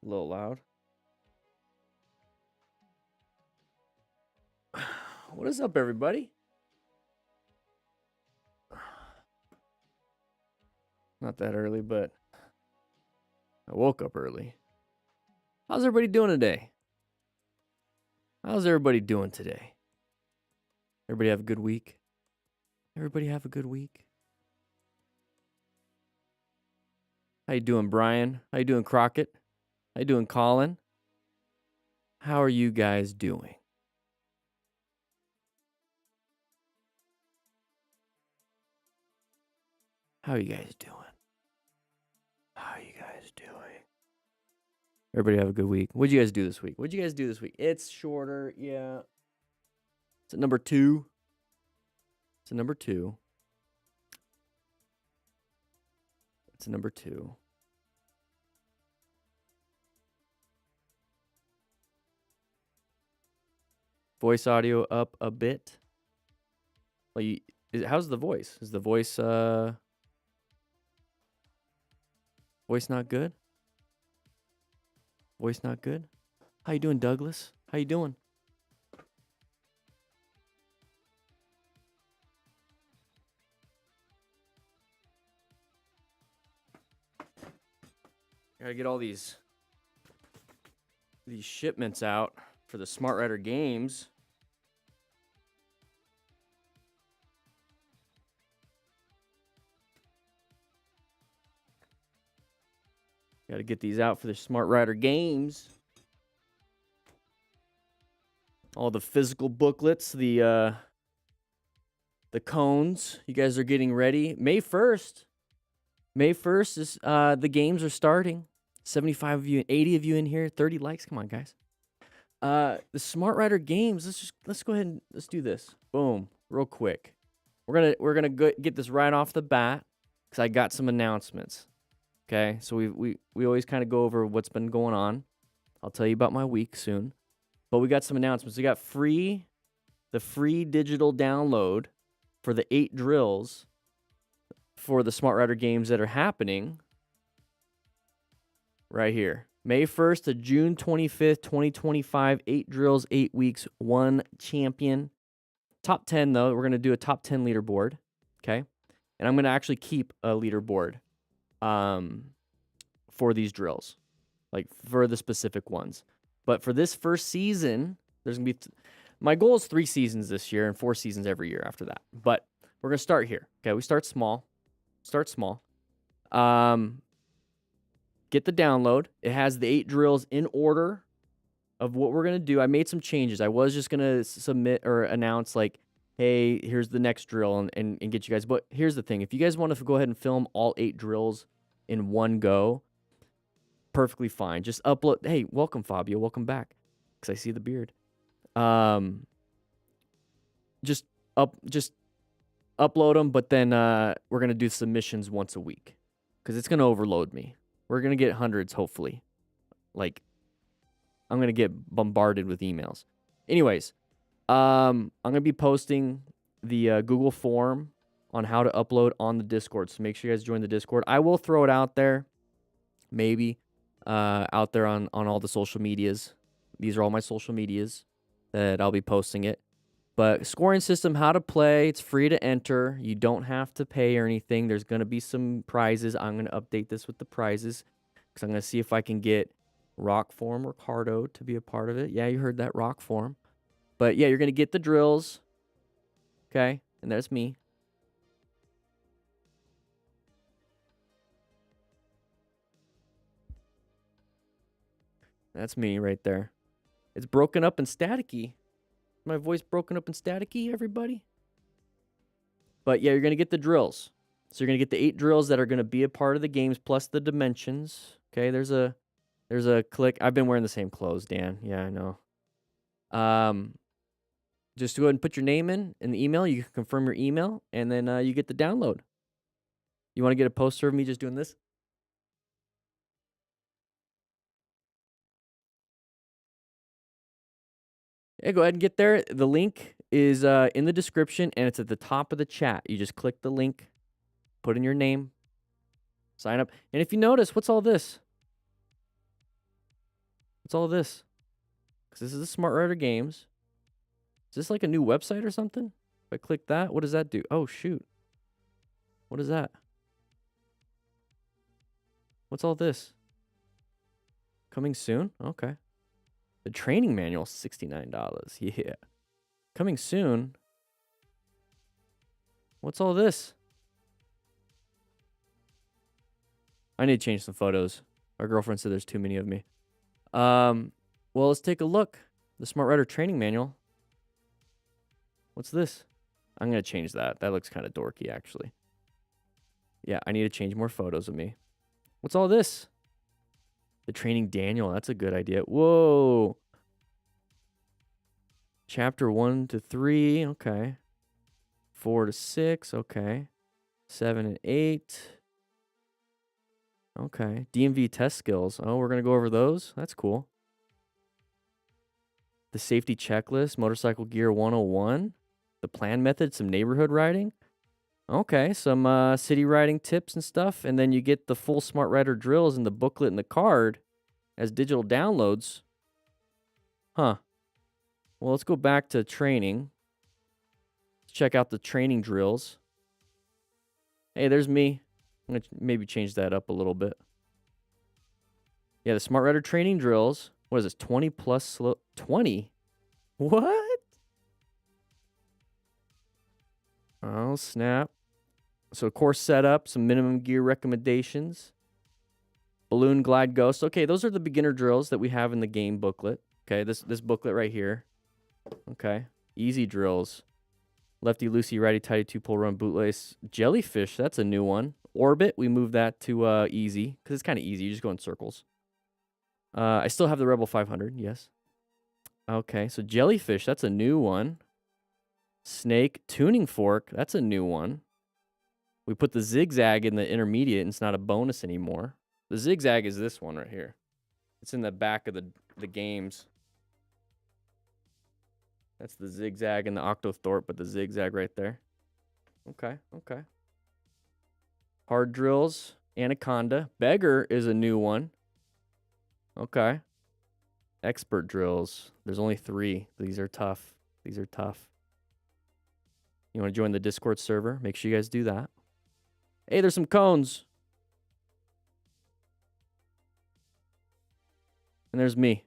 A little loud. What is up, everybody? Not that early, but I woke up early. How's everybody doing today? How's everybody doing today? Everybody have a good week? Everybody have a good week? How you doing, Brian? How you doing, Crockett? How you doing, Colin? How are you guys doing? How are you guys doing? How are you guys doing? Everybody have a good week. What'd you guys do this week? What'd you guys do this week? It's shorter, yeah. It's at number 2. It's a number 2. It's a number 2. Voice audio up a bit. Well, how's the voice? Is the voice voice not good? Voice not good? How you doing, Douglas? How you doing? Gotta get all these shipments out for the Smart Rider games. Got to get these out for the Smart Rider games. All the physical booklets, the cones. You guys are getting ready. May 1st. May 1st is the games are starting. 75 of you, 80 of you in here, 30 likes. Come on, guys. The Smart Rider games. Let's go ahead and let's do this. Boom, real quick. We're gonna get this right off the bat because I got some announcements. Okay, so we always kind of go over what's been going on. I'll tell you about my week soon, but we got some announcements. We got the free digital download for the 8 drills for the Smart Rider games that are happening right here. May 1st to June 25th, 2025, 8 drills, 8 weeks, 1 champion. Top 10, though, we're going to do a top 10 leaderboard, okay? And I'm going to actually keep a leaderboard for these drills, like for the specific ones. But for this first season, there's going to be... my goal is 3 seasons this year and 4 seasons every year after that. But we're going to start here, okay? We start small. Start small. Get the download. It has the 8 drills in order of what we're going to do. I made some changes. I was just going to submit or announce like, hey, here's the next drill and get you guys. But here's the thing. If you guys want to go ahead and film all 8 drills in one go, perfectly fine. Just upload. Hey, welcome, Fabio. Welcome back. Because I see the beard. Just upload them, but then we're going to do submissions once a week because it's going to overload me. We're going to get hundreds, hopefully. Like, I'm going to get bombarded with emails. Anyways, I'm going to be posting the Google form on how to upload on the Discord. So make sure you guys join the Discord. I will throw it out there, maybe, out there on all the social medias. These are all my social medias that I'll be posting it. But scoring system, how to play, it's free to enter. You don't have to pay or anything. There's going to be some prizes. I'm going to update this with the prizes because I'm going to see if I can get Rockform Ricardo to be a part of it. Yeah, you heard that, Rockform. But yeah, you're going to get the drills. Okay, and there's me. That's me right there. It's broken up and staticky. My voice broken up and staticky, everybody? But yeah, you're going to get the drills. So you're going to get the 8 drills that are going to be a part of the games plus the dimensions. Okay, there's a click. I've been wearing the same clothes, Dan. Yeah, I know. Just go ahead and put your name in the email. You can confirm your email, and then you get the download. You want to get a poster of me just doing this? Yeah, go ahead and get there. The link is in the description, and it's at the top of the chat. You just click the link, put in your name, sign up. And if you notice, what's all this? What's all this? Because this is the Smart Writer Games. Is this like a new website or something? If I click that, what does that do? Oh, shoot. What is that? What's all this? Coming soon? Okay. The training manual, $69. Yeah. Coming soon. What's all this? I need to change some photos. Our girlfriend said there's too many of me. Well, let's take a look. The Smart Writer training manual. What's this? I'm going to change that. That looks kind of dorky, actually. Yeah, I need to change more photos of me. What's all this? The training Daniel. That's a good idea. Whoa. Chapter 1 to 3. Okay. 4 to 6. Okay. 7 and 8. Okay. DMV test skills. Oh, we're going to go over those. That's cool. The safety checklist. Motorcycle gear 101. The plan method. Some neighborhood riding. Okay, some city riding tips and stuff, and then you get the full Smart Writer drills in the booklet and the card as digital downloads. Huh. Well, let's go back to training. Let's check out the training drills. Hey, there's me. I'm going to maybe change that up a little bit. Yeah, the Smart Writer training drills. What is this? 20 plus slow. 20? What? Oh, snap. So course setup, some minimum gear recommendations. Balloon glide ghost. Okay, those are the beginner drills that we have in the game booklet. Okay, this booklet right here. Okay, easy drills. Lefty loosey, righty tighty, two pull run bootlace. Jellyfish, that's a new one. Orbit, we moved that to easy because it's kind of easy. You just go in circles. I still have the Rebel 500, yes. Okay, so jellyfish, that's a new one. Snake tuning fork, that's a new one. We put the zigzag in the intermediate, and it's not a bonus anymore. The zigzag is this one right here. It's in the back of the games. That's the zigzag and the octothorpe, but the zigzag right there. Okay, okay. Hard drills, anaconda. Beggar is a new one. Okay. Expert drills. There's only 3. These are tough. These are tough. You want to join the Discord server? Make sure you guys do that. Hey, there's some cones. And there's me.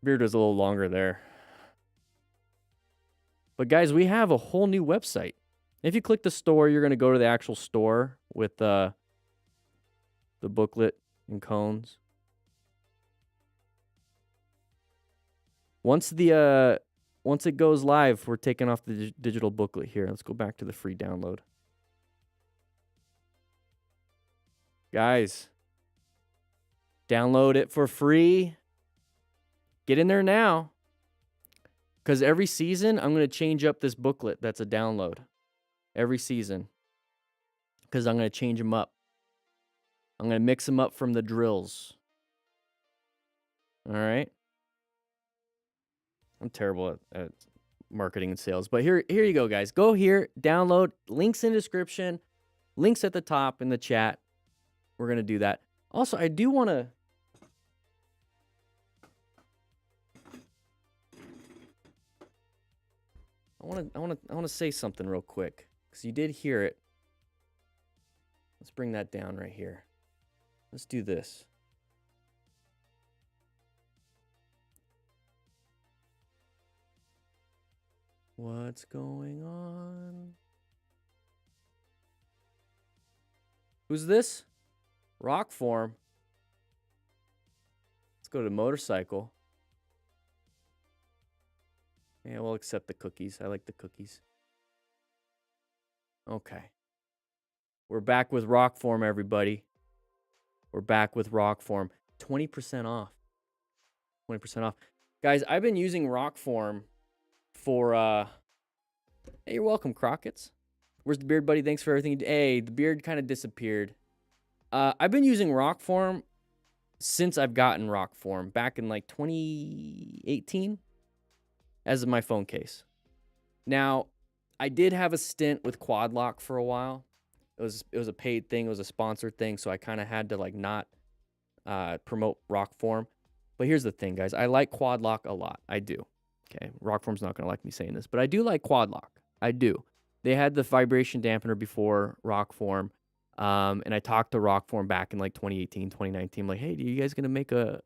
Beard was a little longer there. But guys, we have a whole new website. If you click the store, you're going to go to the actual store with the booklet and cones. Once it goes live, we're taking off the digital booklet here. Let's go back to the free download. Guys, download it for free. Get in there now. Because every season, I'm going to change up this booklet that's a download. Every season. Because I'm going to change them up. I'm going to mix them up from the drills. All right? I'm terrible at marketing and sales. But here you go, guys. Go here, download. Links in description. Links at the top in the chat. We're going to do that. Also, I do want to... I want to say something real quick, because you did hear it. Let's bring that down right here. Let's do this. What's going on? Who's this? Rockform. Let's go to motorcycle. Yeah, we'll accept the cookies. I like the cookies. Okay. We're back with Rockform, everybody. We're back with Rockform. 20% off. 20% off. Guys, I've been using Rockform for... Hey, you're welcome, Crockett's. Where's the beard, buddy? Thanks for everything. Hey, the beard kind of disappeared. I've been using Rockform since I've gotten Rockform. Back in like 2018. As my phone case. Now, I did have a stint with Quad Lock for a while. It was a paid thing. It was a sponsored thing. So I kind of had to like not promote Rockform. But here's the thing, guys. I like Quad Lock a lot. I do. Okay. Rockform's not going to like me saying this, but I do like Quad Lock. I do. They had the vibration dampener before Rockform. And I talked to Rockform back in like 2018, 2019. I'm like, hey, are you guys going to make a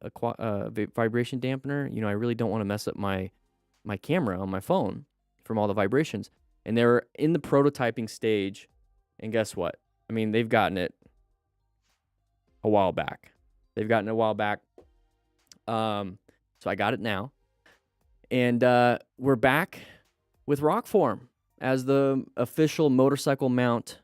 vibration dampener? You know, I really don't want to mess up my camera on my phone from all the vibrations. And they were in the prototyping stage. And guess what? I mean, they've gotten it a while back. So I got it now. And we're back with Rockform as the official motorcycle mount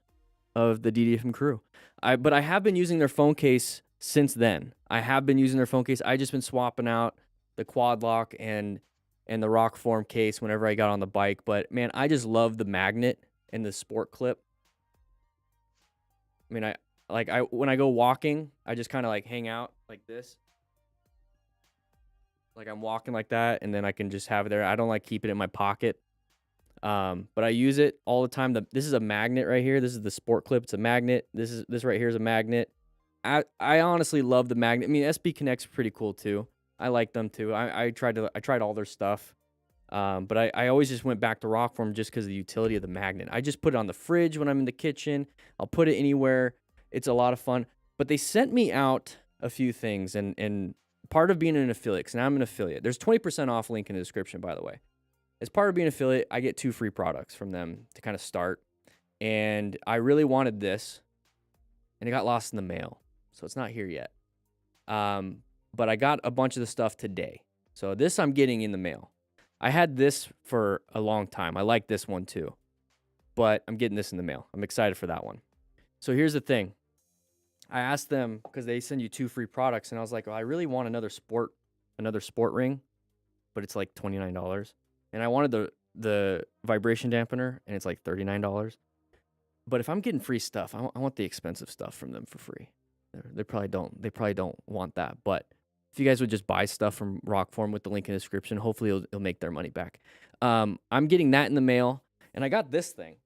of the DDFM crew. But I have been using their phone case since then. I just been swapping out the Quad Lock and the Rockform case whenever I got on the bike. But man, I just love the magnet and the sport clip. I mean, when I go walking, I just kind of like hang out like this. Like I'm walking like that, and then I can just have it there. I don't like keep it in my pocket. But I use it all the time. This is a magnet right here. This is the sport clip. It's a magnet. This right here is a magnet. I honestly love the magnet. I mean, SB Connect's pretty cool too. I like them too. I tried all their stuff. But I always just went back to Rockform just because of the utility of the magnet. I just put it on the fridge when I'm in the kitchen. I'll put it anywhere. It's a lot of fun. But they sent me out a few things, and part of being an affiliate, because now I'm an affiliate. There's 20% off link in the description, by the way. As part of being an affiliate, I get 2 free products from them to kind of start. And I really wanted this, and it got lost in the mail. So it's not here yet. But I got a bunch of the stuff today. So this I'm getting in the mail. I had this for a long time. I like this one too. But I'm getting this in the mail. I'm excited for that one. So here's the thing. I asked them, because they send you 2 free products, and I was like, well, I really want another sport ring, but it's like $29. And I wanted the vibration dampener, and it's like $39. But if I'm getting free stuff, I want the expensive stuff from them for free. They probably don't want that. But if you guys would just buy stuff from Rockform with the link in the description, hopefully it'll make their money back. I'm getting that in the mail, and I got this thing.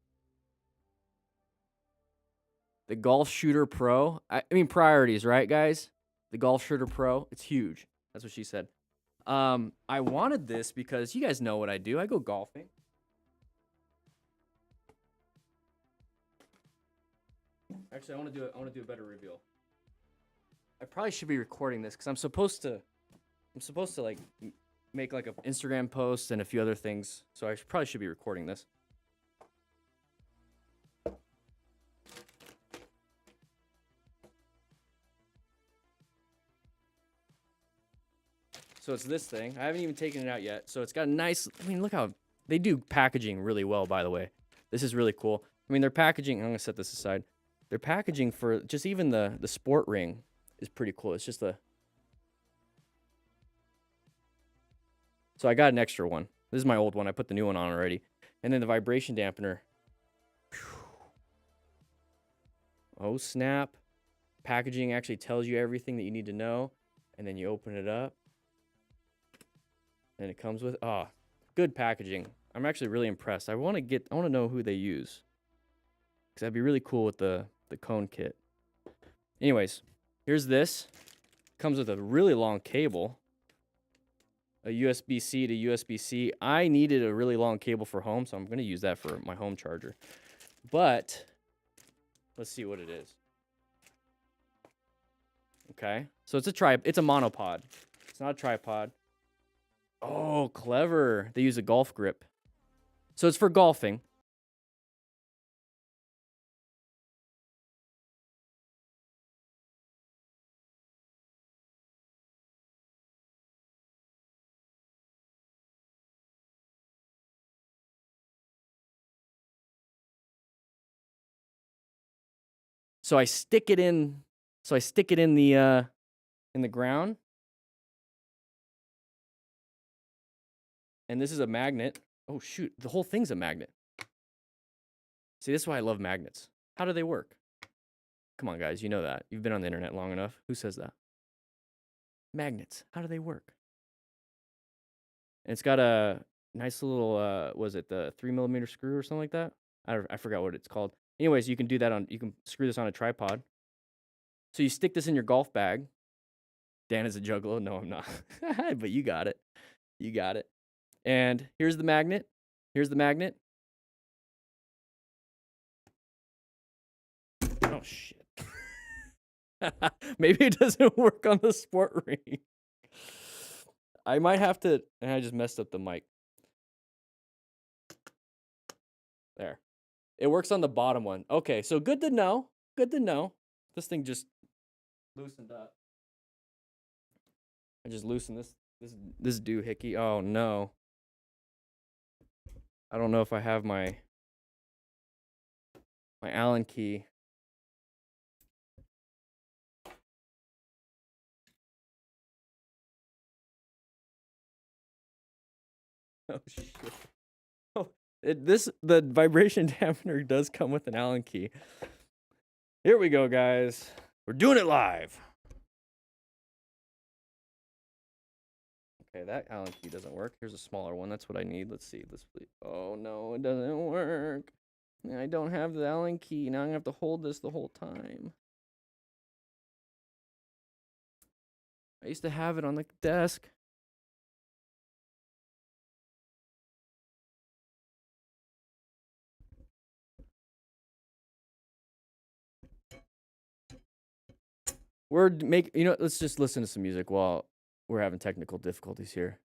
The Golf Shooter Pro. I mean, priorities, right, guys? The Golf Shooter Pro. It's huge. That's what she said. I wanted this because you guys know what I do. I go golfing. Actually, I want to do a better reveal. I probably should be recording this because I'm supposed to like make like an Instagram post and a few other things. So I probably should be recording this. So it's this thing. I haven't even taken it out yet. So it's got a nice, I mean, look how they do packaging really well, by the way. This is really cool. I mean, their packaging, I'm going to set this aside. Their packaging for just even the sport ring is pretty cool. It's just so I got an extra one. This is my old one. I put the new one on already. And then the vibration dampener. Oh, snap. Packaging actually tells you everything that you need to know. And then you open it up. And it comes with, good packaging. I'm actually really impressed. I want to know who they use. Because that'd be really cool with the cone kit. Anyways, here's this. Comes with a really long cable. A USB-C to USB-C. I needed a really long cable for home, so I'm going to use that for my home charger. But let's see what it is. Okay. So it's a monopod. It's not a tripod. Oh, clever. They use a golf grip. So it's for golfing. So I stick it in the ground. And this is a magnet. Oh, shoot. The whole thing's a magnet. See, this is why I love magnets. How do they work? Come on, guys. You know that. You've been on the internet long enough. Who says that? Magnets. How do they work? And it's got a nice little, was it the 3mm screw or something like that? I forgot what it's called. Anyways, you can do that you can screw this on a tripod. So you stick this in your golf bag. Dan is a juggalo. No, I'm not. But you got it. You got it. And here's the magnet. Here's the magnet. Oh, shit. Maybe it doesn't work on the sport ring. I might have to. And I just messed up the mic. There. It works on the bottom one. Okay, so good to know. Good to know. This thing just loosened up. I just loosened this doohickey. Oh no. I don't know if I have my Allen key. Oh shit. Oh, the vibration dampener does come with an Allen key. Here we go, guys. We're doing it live. Okay, that Allen key doesn't work. Here's a smaller one. That's what I need. Let's see. Oh no, it doesn't work. I don't have the Allen key. Now I'm gonna have to hold this the whole time. I used to have it on the desk. Let's just listen to some music while we're having technical difficulties here.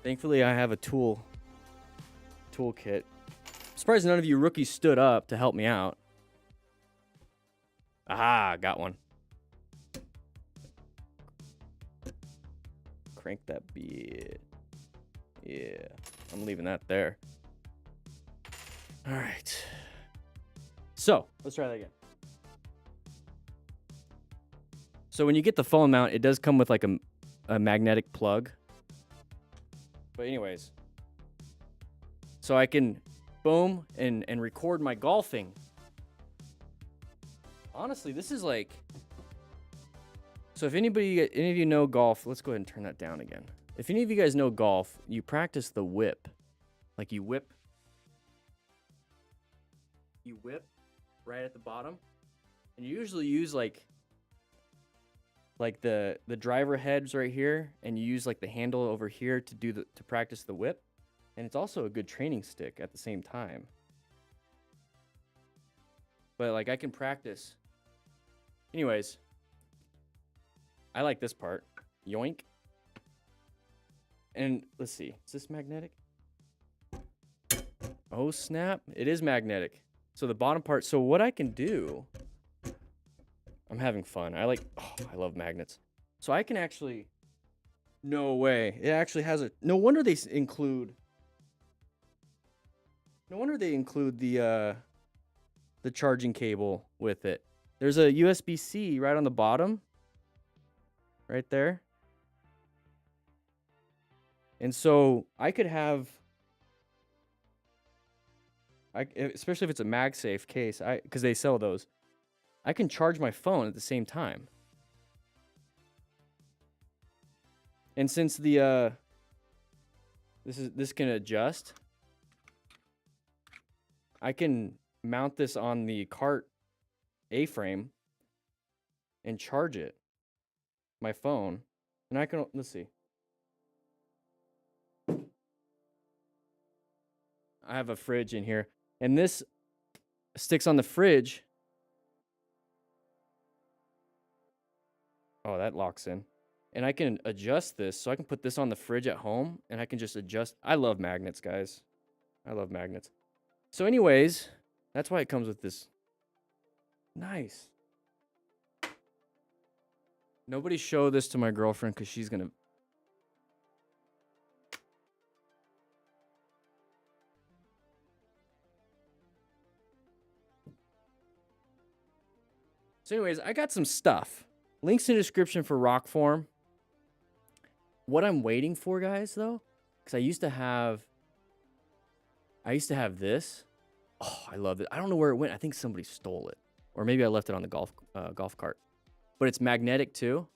Thankfully, I have a toolkit. Surprised none of you rookies stood up to help me out. Aha, got one. Crank that bit. Yeah, I'm leaving that there. All right. So, let's try that again. So when you get the phone mount, it does come with like a magnetic plug. But anyways, so I can boom and record my golfing. Honestly, this is like, so if any of you know golf, let's go ahead and turn that down again. If any of you guys know golf, you practice the whip. Like you whip right at the bottom. And you usually use like the driver heads right here, and you use like the handle over here to practice the whip. And it's also a good training stick at the same time. But like I can practice. Anyways, I like this part. Yoink. And let's see. Is this magnetic? Oh, snap. It is magnetic. So the bottom part. So what I can do, I'm having fun. I love magnets. So I can actually, no way. It actually has no wonder they include the charging cable with it. There's a USB-C right on the bottom. Right there. And so I could have, especially if it's a MagSafe case, because they sell those, I can charge my phone at the same time. And since this can adjust, I can mount this on the cart A-frame and charge it, my phone, and I can, let's see. I have a fridge in here, and this sticks on the fridge. Oh, that locks in. And I can adjust this, so I can put this on the fridge at home, and I can just adjust. I love magnets, guys. I love magnets. So anyways, that's why it comes with this. Nice. Nobody show this to my girlfriend, because she's going to... So anyways, I got some stuff. Links in the description for Rockform. What I'm waiting for, guys, though, because I used to have this. Oh, I love it. I don't know where it went. I think somebody stole it, or maybe I left it on the golf cart. But it's magnetic too.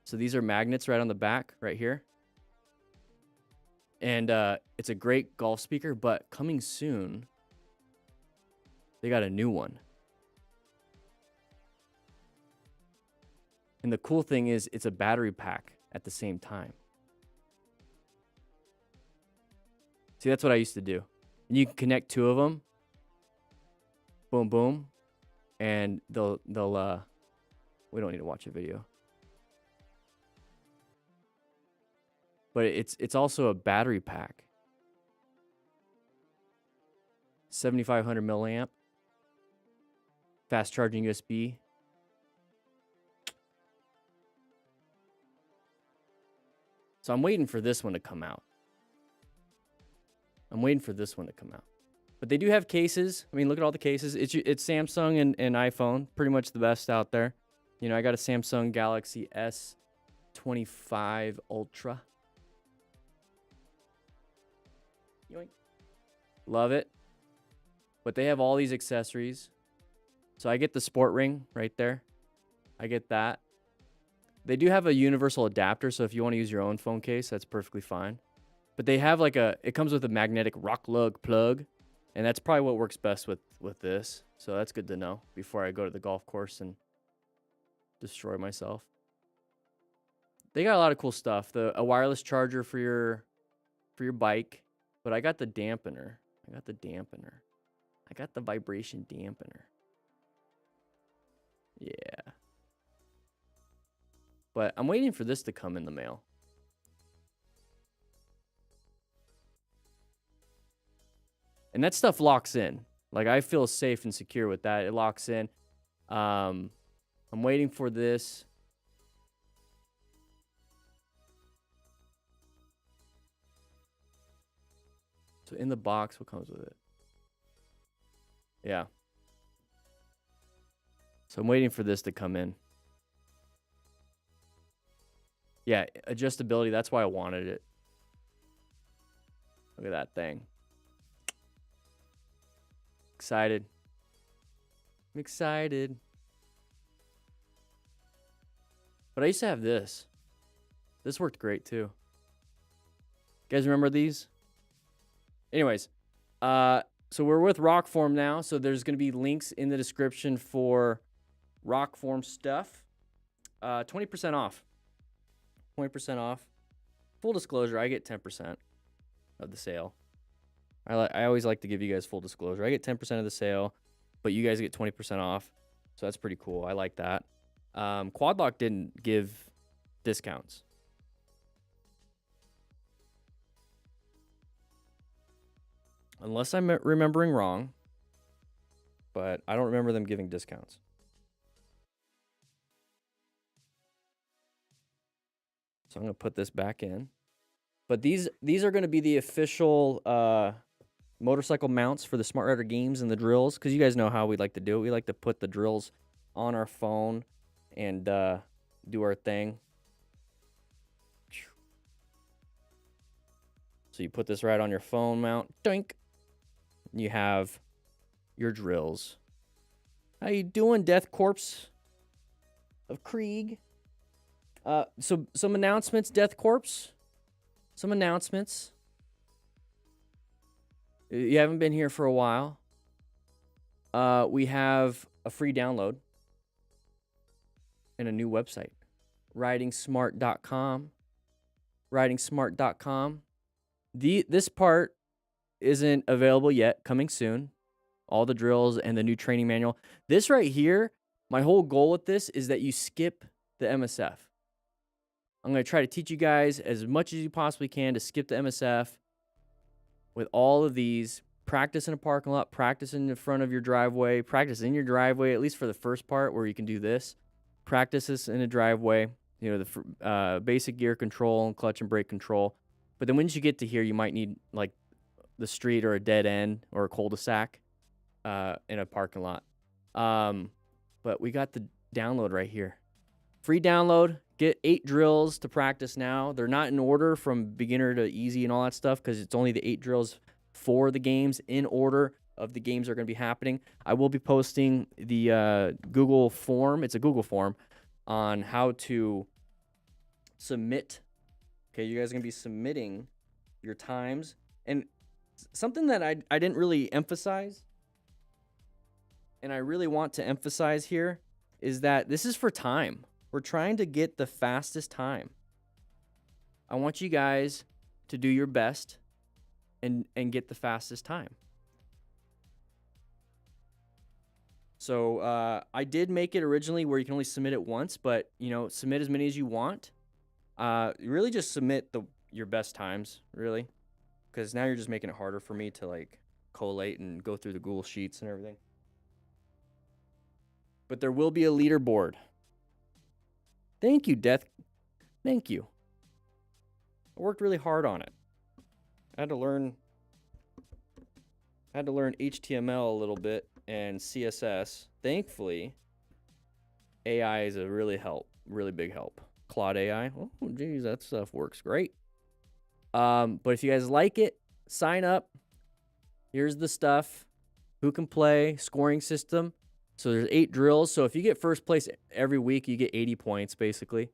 So these are magnets right on the back, right here. And it's a great golf speaker, but coming soon, they got a new one. And the cool thing is it's a battery pack at the same time. See, that's what I used to do. And you can connect two of them. Boom, boom. And they'll we don't need to watch a video. But it's also a battery pack. 7,500 milliamp. Fast charging USB. So I'm waiting for this one to come out. But they do have cases. I mean, look at all the cases. It's Samsung and iPhone. Pretty much the best out there. You know, I got a Samsung Galaxy S25 Ultra. Yoink. Love it. But they have all these accessories. So I get the sport ring right there. I get that. They do have a universal adapter, so if you want to use your own phone case, that's perfectly fine. But they have like it comes with a magnetic rock lug plug, and that's probably what works best with this. So that's good to know before I go to the golf course and destroy myself. They got a lot of cool stuff. A wireless charger for your bike, but I got the dampener. I got the vibration dampener. Yeah. But I'm waiting for this to come in the mail. And that stuff locks in. Like, I feel safe and secure with that. It locks in. I'm waiting for this. So in the box, what comes with it? Yeah. So I'm waiting for this to come in. Yeah, adjustability. That's why I wanted it. Look at that thing. Excited. I'm excited. But I used to have this. This worked great too. You guys remember these? Anyways, so we're with Rockform now. So there's going to be links in the description for Rockform stuff. 20% off. 20% off. Full disclosure, I get 10% of the sale. I always like to give you guys full disclosure. I get 10% of the sale, but you guys get 20% off. So that's pretty cool. I like that. Quadlock didn't give discounts. Unless I'm remembering wrong, but I don't remember them giving discounts. So I'm going to put this back in. But these are going to be the official motorcycle mounts for the Smart Rider games and the drills, because you guys know how we like to do it. We like to put the drills on our phone and do our thing. So you put this right on your phone mount. Doink. You have your drills. How you doing, Death Corpse of Krieg? So some announcements, Death Corpse. Some announcements. You haven't been here for a while. We have a free download and a new website. RidingSmart.com. RidingSmart.com. This part isn't available yet. Coming soon. All the drills and the new training manual. This right here, my whole goal with this is that you skip the MSF. I'm going to try to teach you guys as much as you possibly can to skip the MSF with all of these. Practice in a parking lot, practice in the front of your driveway, practice in your driveway, at least for the first part where you can do this. Practice this in a driveway, you know, the basic gear control and clutch and brake control. But then once you get to here, you might need like the street or a dead end or a cul-de-sac in a parking lot. But we got the download right here. Free download. Get 8 drills to practice now. They're not in order from beginner to easy and all that stuff because it's only the 8 drills for the games in order of the games that are going to be happening. I will be posting the Google form. It's a Google form on how to submit. Okay, you guys are going to be submitting your times. And something that I didn't really emphasize, and I really want to emphasize here, is that this is for time. We're trying to get the fastest time. I want you guys to do your best and get the fastest time. So I did make it originally where you can only submit it once, but submit as many as you want. Really just submit your best times, really, because now you're just making it harder for me to like collate and go through the Google Sheets and everything. But there will be a leaderboard. Thank you, Death. Thank you. I worked really hard on it. I had to learn HTML a little bit and CSS. Thankfully, AI is a really big help. Claude AI. Oh, geez, that stuff works great. But if you guys like it, sign up. Here's the stuff. Who can play? Scoring system. So there's 8 drills. So if you get first place every week, you get 80 points, basically.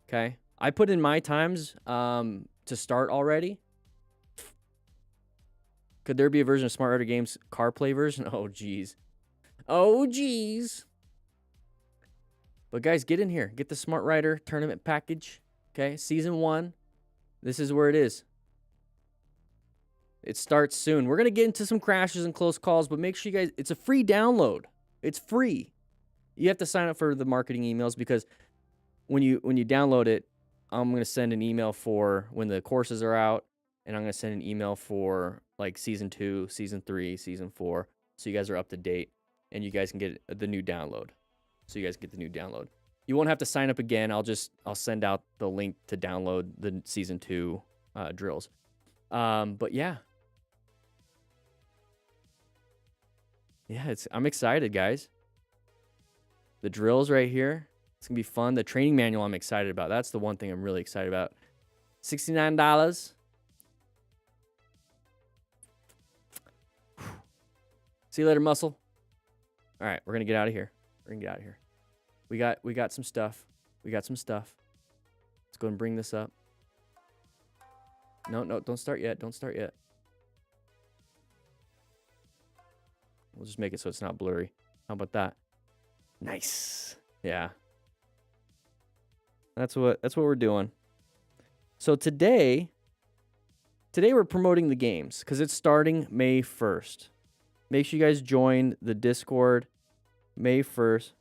Okay. I put in my times to start already. Could there be a version of Smart Rider Games car play version? Oh, geez. Oh, geez. But guys, get in here. Get the Smart Rider tournament package. Okay. Season 1. This is where it is. It starts soon. We're going to get into some crashes and close calls, but make sure you guys, it's a free download. It's free. You have to sign up for the marketing emails because when you download it, I'm going to send an email for when the courses are out, and I'm going to send an email for like season 2, season 3, season 4, so you guys are up to date and you guys can get the new download. So you guys get the new download. You won't have to sign up again. I'll send out the link to download the season 2 drills. But yeah. Yeah, I'm excited, guys. The drills right here. It's going to be fun. The training manual I'm excited about. That's the one thing I'm really excited about. $69. See you later, muscle. All right, we're going to get out of here. We got some stuff. Let's go and bring this up. No, don't start yet. We'll just make it so it's not blurry. How about that? Nice. Yeah. That's what we're doing. So today we're promoting the games because it's starting May 1st. Make sure you guys join the Discord May 1st.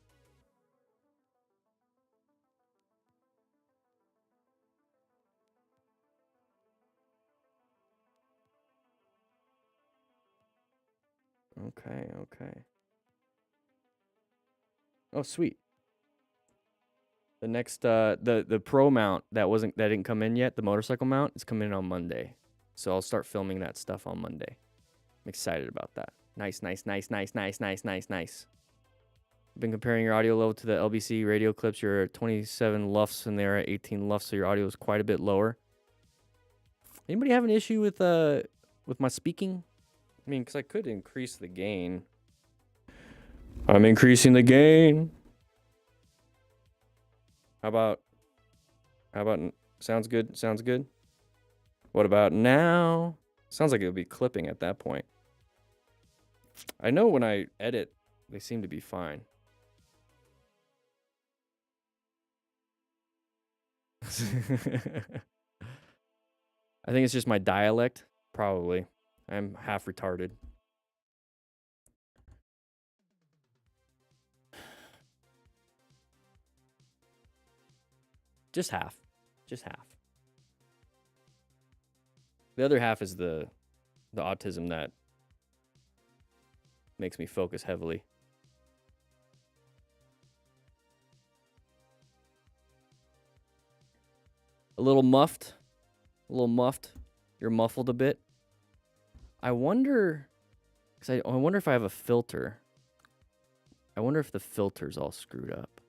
Okay. Oh, sweet. The next the pro mount that didn't come in yet, the motorcycle mount, is coming in on Monday. So I'll start filming that stuff on Monday. I'm excited about that. Nice. I've been comparing your audio level to the LBC radio clips. You're at 27 lufs and they're at 18 lufs, so your audio is quite a bit lower. Anybody have an issue with my speaking? I mean, because I could increase the gain. I'm increasing the gain. How about sounds good? What about now? Sounds like it would be clipping at that point. I know when I edit, they seem to be fine. I think it's just my dialect, probably. I'm half retarded. Just half. The other half is the autism that makes me focus heavily. A little muffed. You're muffled a bit. I wonder if I have a filter. I wonder if the filter's all screwed up.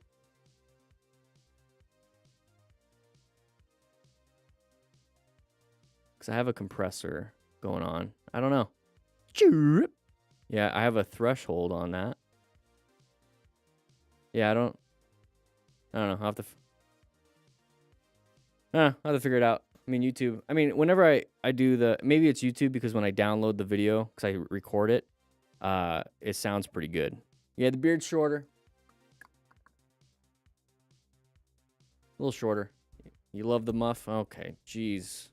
because I have a compressor going on. I don't know. Yeah, I have a threshold on that. Yeah, I don't know. I'll have to figure it out. I mean, YouTube. I mean, whenever I do the, maybe it's YouTube because when I download the video, because I record it, it sounds pretty good. Yeah, the beard's shorter. A little shorter. You love the muff? Okay, jeez.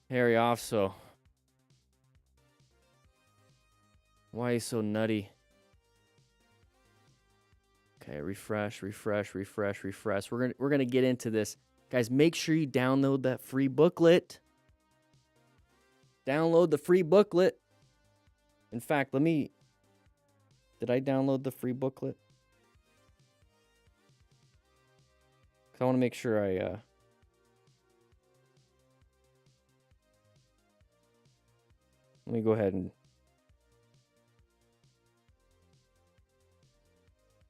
Hairy off, so. Why are you so nutty? Okay, refresh. We're gonna get into this. Guys, make sure you download that free booklet. Download the free booklet. In fact, did I download the free booklet? Because I want to make sure let me go ahead and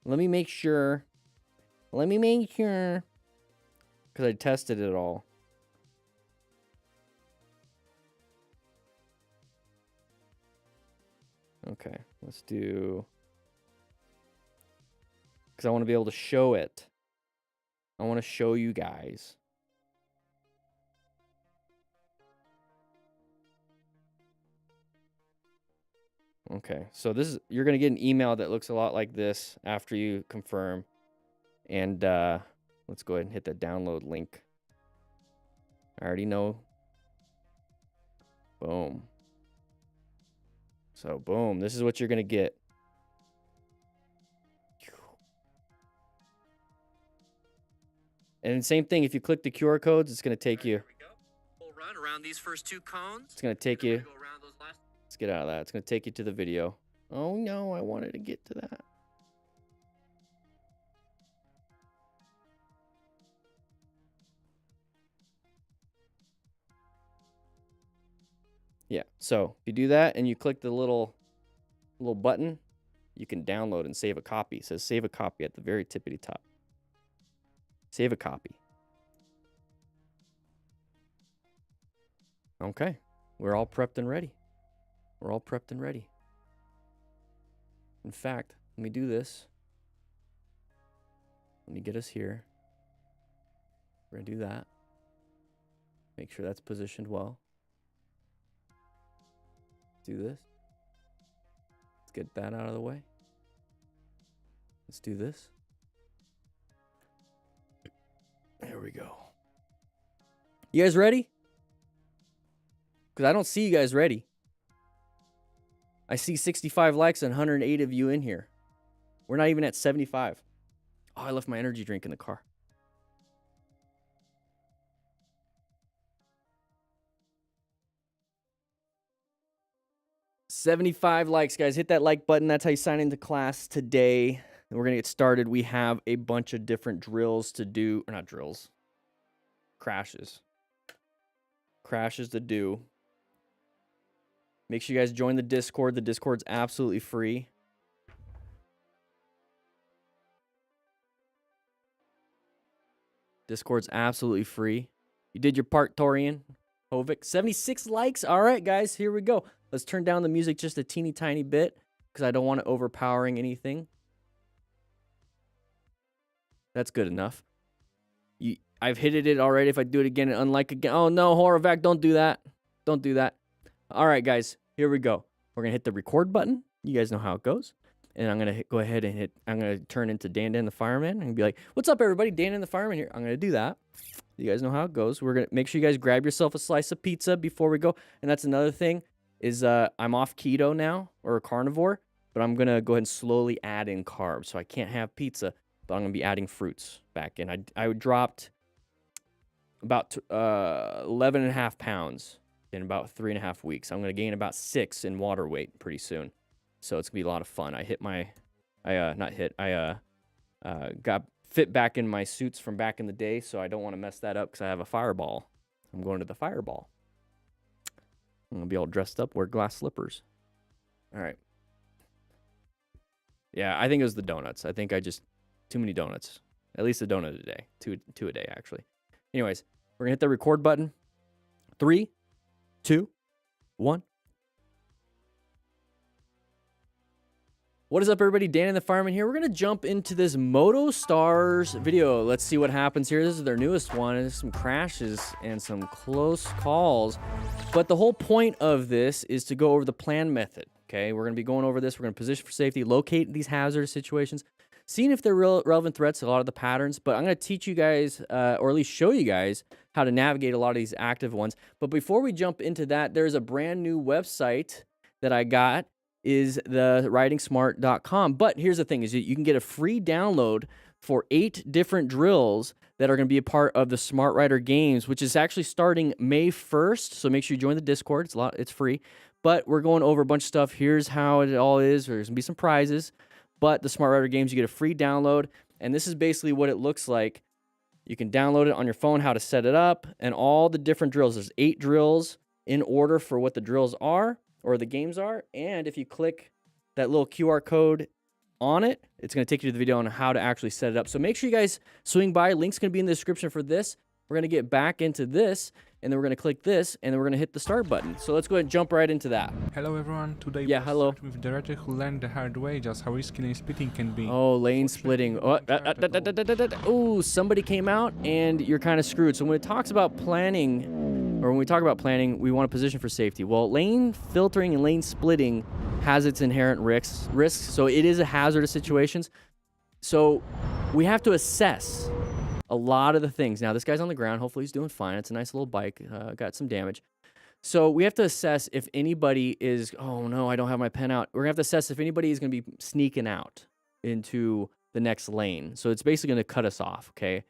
let me make sure because I tested it all. Okay, let's do, because I want to be able to show it. I want to show you guys. Okay, so this is, you're gonna get an email that looks a lot like this after you confirm. And let's go ahead and hit the download link. I already know. Boom. So boom, this is what you're gonna get. And same thing, if you click the QR codes, it's gonna take you. We'll run around these first two cones. It's gonna take you. Let's get out of that. It's gonna take you to the video. Oh no, I wanted to get to that. Yeah, so if you do that and you click the little button, you can download and save a copy. It says save a copy at the very tippity top. Save a copy. Okay, we're all prepped and ready. We're all prepped and ready. In fact, let me do this. Let me get us here. We're gonna do that. Make sure that's positioned well. Do this. Let's get that out of the way. Let's do this. There we go. You guys ready? Because I don't see you guys ready. I see 65 likes and 108 of you in here. We're not even at 75. Oh, I left my energy drink in the car. $75 likes, guys. Hit that like button. That's how you sign into class today. And we're going to get started. We have a bunch of different drills to do. Or not drills. Crashes. Crashes to do. Make sure you guys join the Discord. The Discord's absolutely free. Discord's absolutely free. You did your part, Torian. Hovic. 76 likes. All right, guys. Here we go. Let's turn down the music just a teeny tiny bit because I don't want it overpowering anything. That's good enough. I've hit it already. If I do it again and unlike again. Oh, no, Horavac, don't do that. Don't do that. All right, guys. Here we go. We're going to hit the record button. You guys know how it goes. And I'm going to go ahead and I'm going to turn into DanDanTheFireman and be like, what's up, everybody? DanDanTheFireman here. I'm going to do that. You guys know how it goes. We're going to make sure you guys grab yourself a slice of pizza before we go. And that's another thing is I'm off keto now or a carnivore, but I'm going to go ahead and slowly add in carbs. So I can't have pizza, but I'm going to be adding fruits back in. I dropped about 11.5 pounds in about 3.5 weeks. I'm going to gain about 6 in water weight pretty soon. So it's going to be a lot of fun. I got fit back in my suits from back in the day, so I don't want to mess that up because I have a fireball. I'm going to the fireball. I'm going to be all dressed up, wear glass slippers. All right. Yeah, I think it was the donuts. I think I just, too many donuts. At least a donut a day. Two a day, actually. Anyways, we're going to hit the record button. 3, 2, 1. What is up, everybody? DanDanTheFireman here. We're going to jump into this Moto Stars video. Let's see what happens here. This is their newest one. There's some crashes and some close calls. But the whole point of this is to go over the plan method. Okay, we're going to be going over this. We're going to position for safety, locate these hazardous situations, seeing if they're relevant threats, a lot of the patterns. But I'm going to teach you guys, or at least show you guys, how to navigate a lot of these active ones. But before we jump into that, there's a brand new website that I got. Is the writingsmart.com. But here's the thing, is you can get a free download for 8 different drills that are going to be a part of the Smart Writer Games, which is actually starting May 1st. So make sure you join the Discord. It's free. But we're going over a bunch of stuff. Here's how it all is. There's going to be some prizes. But the Smart Writer Games, you get a free download. And this is basically what it looks like. You can download it on your phone, how to set it up, and all the different drills. There's 8 drills in order for what the drills are, or the games are. And if you click that little QR code on it, it's going to take you to the video on how to actually set it up. So make sure you guys swing by. Link's going to be in the description for this. We're going to get back into this, and then we're going to click this, and then we're going to hit the start button. So let's go ahead and jump right into that. Hello everyone, today Yeah, we'll hello. start with the writer who learned the hard way just how risky lane splitting can be. Oh, lane splitting. Oh, somebody came out, and you're kind of screwed. So when it talks about planning, or when we talk about planning, we want to position for safety. Well, lane filtering and lane splitting has its inherent risks. So it is a hazardous situations. So we have to assess a lot of the things. Now, this guy's on the ground. Hopefully he's doing fine. It's a nice little bike. Got some damage. So we have to assess if anybody is, oh no, I don't have my pen out. We're going to have to assess if anybody is going to be sneaking out into the next lane. So it's basically going to cut us off, okay?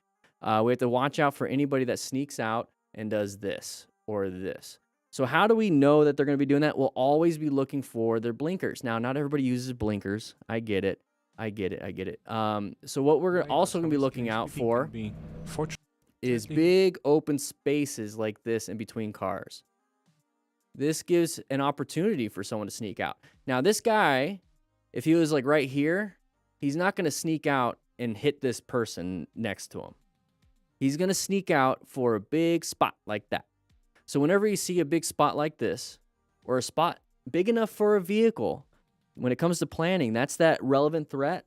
We have to watch out for anybody that sneaks out and does this or this. So how do we know that they're going to be doing that? We'll always be looking for their blinkers. Now, not everybody uses blinkers. I get it. So what we're also going to be looking out for is big open spaces like this in between cars. This gives an opportunity for someone to sneak out. Now, this guy, if he was like right here, he's not going to sneak out and hit this person next to him. He's going to sneak out for a big spot like that. So whenever you see a big spot like this, or a spot big enough for a vehicle, when it comes to planning, that's that relevant threat,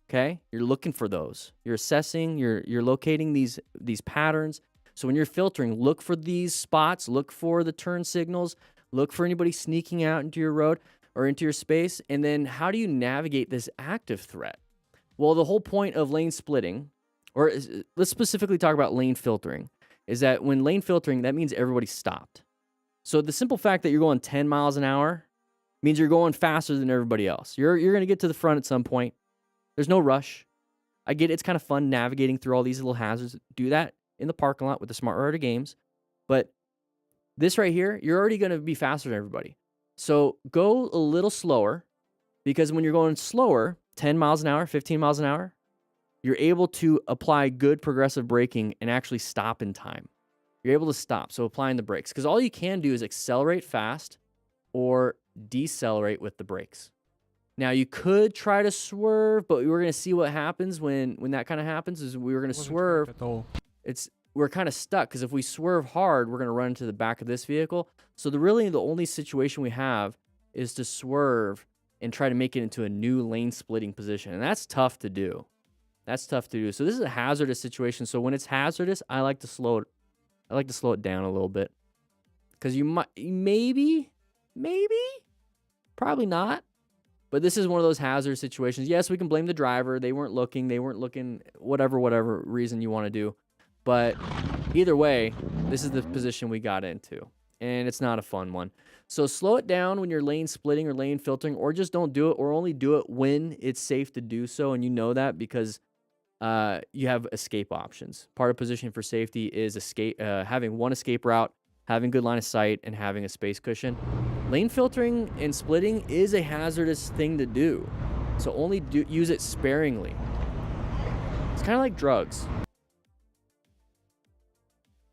okay? You're looking for those. You're assessing, you're locating these patterns. So when you're filtering, look for these spots, look for the turn signals, look for anybody sneaking out into your road or into your space, and then how do you navigate this active threat? Well, the whole point of lane splitting, let's specifically talk about lane filtering, is that when lane filtering, that means everybody stopped. So the simple fact that you're going 10 miles an hour means you're going faster than everybody else. You're going to get to the front at some point. There's no rush. I get it. It's kind of fun navigating through all these little hazards. Do that in the parking lot with the Smart Writer Games. But this right here, you're already going to be faster than everybody. So go a little slower, because when you're going slower, 10 miles an hour, 15 miles an hour, you're able to apply good progressive braking and actually stop in time. You're able to stop, so applying the brakes. Because all you can do is accelerate fast or decelerate with the brakes. Now, you could try to swerve, but we're going to see what happens when that kind of happens. Is we're going to swerve. We're kind of stuck, because if we swerve hard, we're going to run into the back of this vehicle. So the only situation we have is to swerve and try to make it into a new lane splitting position. And that's tough to do. So this is a hazardous situation. So when it's hazardous, I like to slow it down a little bit, because you might, maybe, probably not. But this is one of those hazard situations. Yes, we can blame the driver. They weren't looking, whatever reason you want to do. But either way, this is the position we got into, and it's not a fun one. So slow it down when you're lane splitting or lane filtering, or just don't do it, or only do it when it's safe to do so. And you know that because you have escape options. Part of positioning for safety is having one escape route, having good line of sight, and having a space cushion. Lane filtering and splitting is a hazardous thing to do, so only use it sparingly. It's kind of like drugs.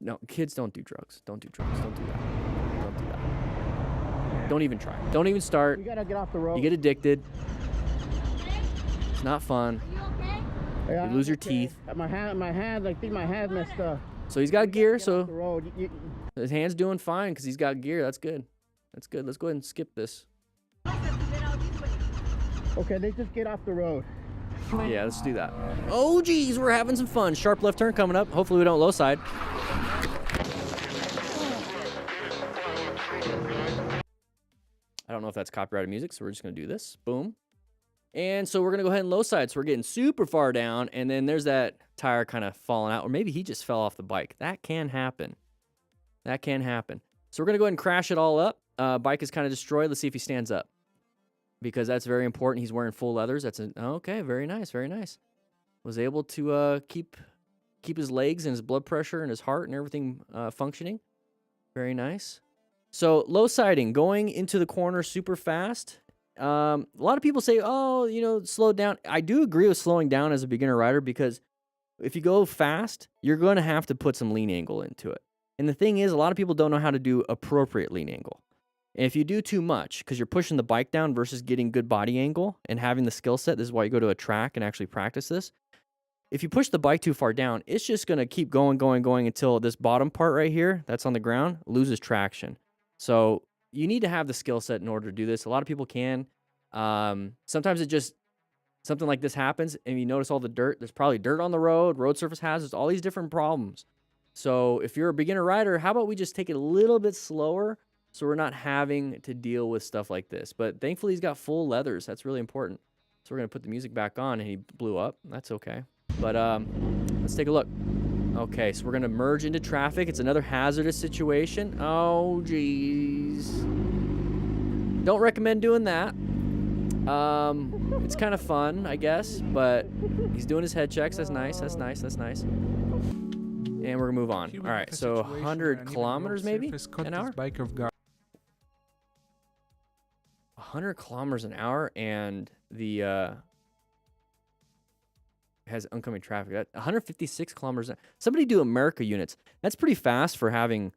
No, kids, don't do drugs. Don't do drugs. Don't do that. Don't do that. Don't even try. Don't even start. You gotta get off the road. You get addicted. It's not fun. Yeah, You lose your okay. teeth. My hand, I think my hand messed up. So he's got gear, Get off so the road. his hand's doing fine because he's got gear. That's good. That's good. Let's go ahead and skip this. Okay, they just get off the road. Yeah, let's do that. Oh, geez, we're having some fun. Sharp left turn coming up. Hopefully we don't low side. I don't know if that's copyrighted music, so we're just going to do this. Boom. And so we're going to go ahead and low side. So we're getting super far down, and then there's that tire kind of falling out, or maybe he just fell off the bike. That can happen. That can happen. So we're going to go ahead and crash it all up. Bike is kind of destroyed. Let's see if he stands up, because that's very important. He's wearing full leathers. Okay, very nice, very nice. Was able to keep his legs and his blood pressure and his heart and everything functioning. Very nice. So low siding, going into the corner super fast. A lot of people say, oh, you know, slow down. I do agree with slowing down as a beginner rider, because if you go fast, you're going to have to put some lean angle into it. And the thing is, a lot of people don't know how to do appropriate lean angle. And if you do too much, because you're pushing the bike down versus getting good body angle and having the skill set, this is why you go to a track and actually practice this. If you push the bike too far down, it's just going to keep going until this bottom part right here that's on the ground loses traction. So you need to have the skill set in order to do this. A lot of people can. Sometimes it just, something like this happens and you notice all the dirt. There's probably dirt on the road surface hazards, all these different problems. So if you're a beginner rider, how about we just take it a little bit slower so we're not having to deal with stuff like this. But thankfully he's got full leathers. That's really important. So we're going to put the music back on and he blew up. That's okay. But let's take a look. Okay, so we're going to merge into traffic. It's another hazardous situation. Oh, geez. Don't recommend doing that. It's kind of fun, I guess, but he's doing his head checks. That's nice. That's nice. That's nice. And we're going to move on. All right, so 100 kilometers maybe an hour? 100 kilometers an hour, and the has oncoming traffic. 156 kilometers an hour. Somebody do America units. That's pretty fast for having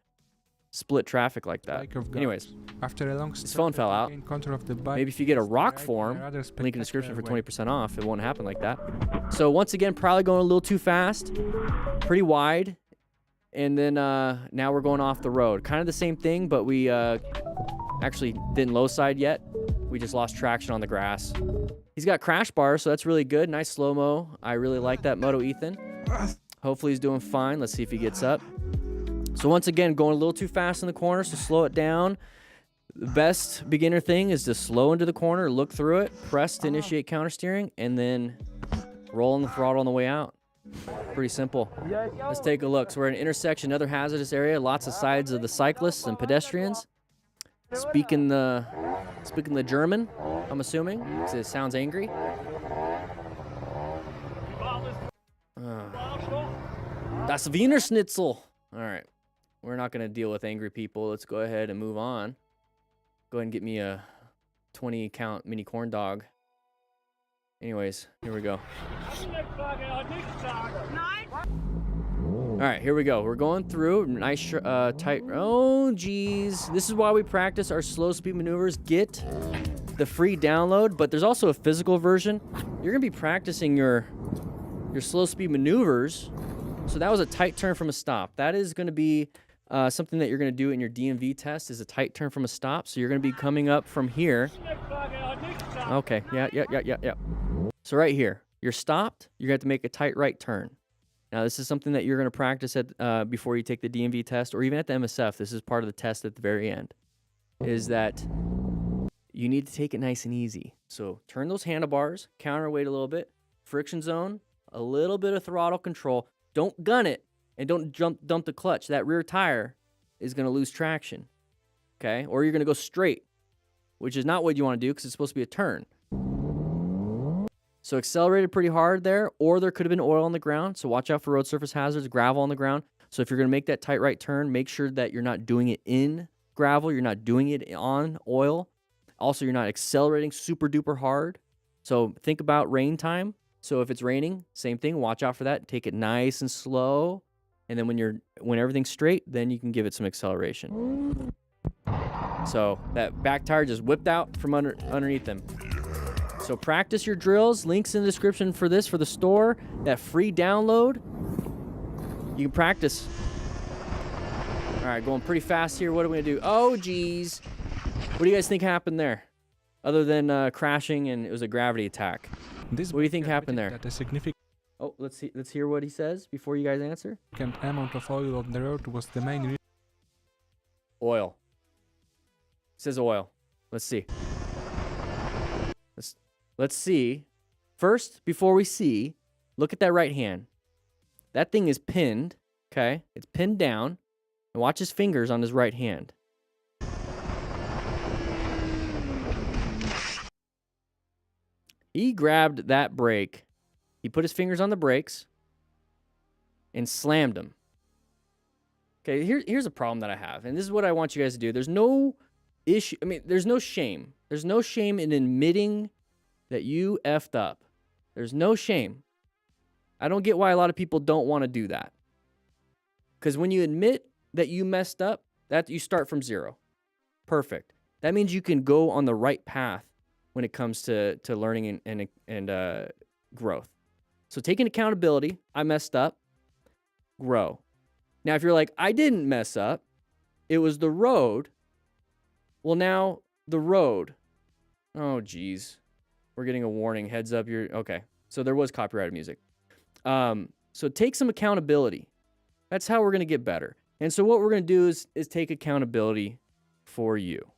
split traffic like that. Anyways, after a long his phone fell out. Maybe if you get a Rockform, link in the description for 20% off, it won't happen like that. So once again, probably going a little too fast, pretty wide. And then now we're going off the road. Kind of the same thing, but we actually didn't low side yet. We just lost traction on the grass. He's got crash bars, so that's really good. Nice slow-mo. I really like that Moto Ethan. Hopefully he's doing fine. Let's see if he gets up. So once again, going a little too fast in the corner, so slow it down. The best beginner thing is to slow into the corner, look through it, press to initiate counter steering, and then roll on the throttle on the way out. Pretty simple. Let's take a look. So we're in an intersection, another hazardous area, lots of sides of the cyclists and pedestrians. Speaking the German, I'm assuming, because it sounds angry. Das Wiener Schnitzel. All right. We're not going to deal with angry people. Let's go ahead and move on. Go ahead and get me a 20 count mini corn dog. Anyways, here we go. All right, here we go. We're going through. Nice, tight. Oh, geez. This is why we practice our slow speed maneuvers. Get the free download, but there's also a physical version. You're going to be practicing your slow speed maneuvers. So that was a tight turn from a stop. That is going to be something that you're going to do in your DMV test, is a tight turn from a stop. So you're going to be coming up from here. Okay, yeah. So right here, you're stopped. You're going to have to make a tight right turn. Now, this is something that you're going to practice at before you take the DMV test, or even at the MSF. This is part of the test at the very end, is that you need to take it nice and easy. So turn those handlebars, counterweight a little bit, friction zone, a little bit of throttle control. Don't gun it, and don't dump the clutch. That rear tire is going to lose traction, okay? Or you're going to go straight, which is not what you want to do because it's supposed to be a turn. So accelerated pretty hard there, or there could have been oil on the ground. So watch out for road surface hazards, gravel on the ground. So if you're going to make that tight right turn, make sure that you're not doing it in gravel. You're not doing it on oil. Also, you're not accelerating super duper hard. So think about rain time. So if it's raining, same thing. Watch out for that. Take it nice and slow. And then when everything's straight, then you can give it some acceleration. So that back tire just whipped out from underneath them. So practice your drills. Links in the description for this, for the store. That free download. You can practice. All right, going pretty fast here. What are we gonna do? Oh, geez. What do you guys think happened there? Other than crashing and it was a gravity attack. This What do you think biker happened admitted there? That a significant Oh, let's see. Let's hear what he says before you guys answer. amount of oil on the road was the main reason. Oil. It says oil. Let's see. Let's see. First, before we see, look at that right hand. That thing is pinned. Okay, it's pinned down. And watch his fingers on his right hand. He grabbed that brake. He put his fingers on the brakes and slammed them. Okay, here's a problem that I have, and this is what I want you guys to do. There's no issue. I mean, there's no shame. There's no shame in admitting that you effed up. There's no shame. I don't get why a lot of people don't want to do that. Because when you admit that you messed up, that you start from zero. Perfect. That means you can go on the right path when it comes to learning and growth. So taking accountability, I messed up, grow. Now, if you're like, I didn't mess up, it was the road. Well, now the road. Oh, geez. We're getting a warning. Heads up. Okay. So there was copyrighted music. So take some accountability. That's how we're going to get better. And so what we're going to do is take accountability for you.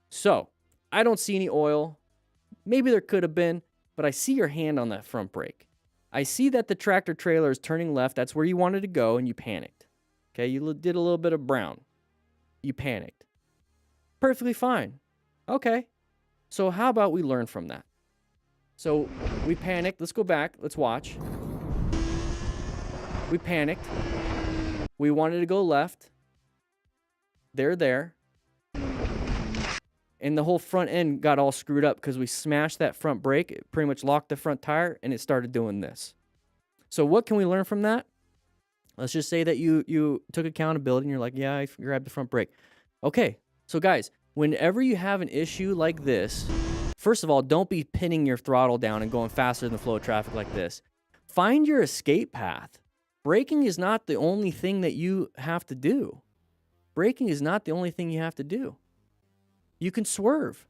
So I don't see any oil. Maybe there could have been, but I see your hand on that front brake. I see that the tractor trailer is turning left. That's where you wanted to go, and you panicked. Okay, you did a little bit of brown. You panicked. Perfectly fine. Okay. So how about we learn from that? So we panicked. Let's go back. Let's watch. We panicked. We wanted to go left. They're there. And the whole front end got all screwed up because we smashed that front brake. It pretty much locked the front tire, and it started doing this. So what can we learn from that? Let's just say that you took accountability and you're like, yeah, I grabbed the front brake. Okay, so guys, whenever you have an issue like this, first of all, don't be pinning your throttle down and going faster than the flow of traffic like this. Find your escape path. Braking is not the only thing that you have to do. Braking is not the only thing you have to do. You can swerve.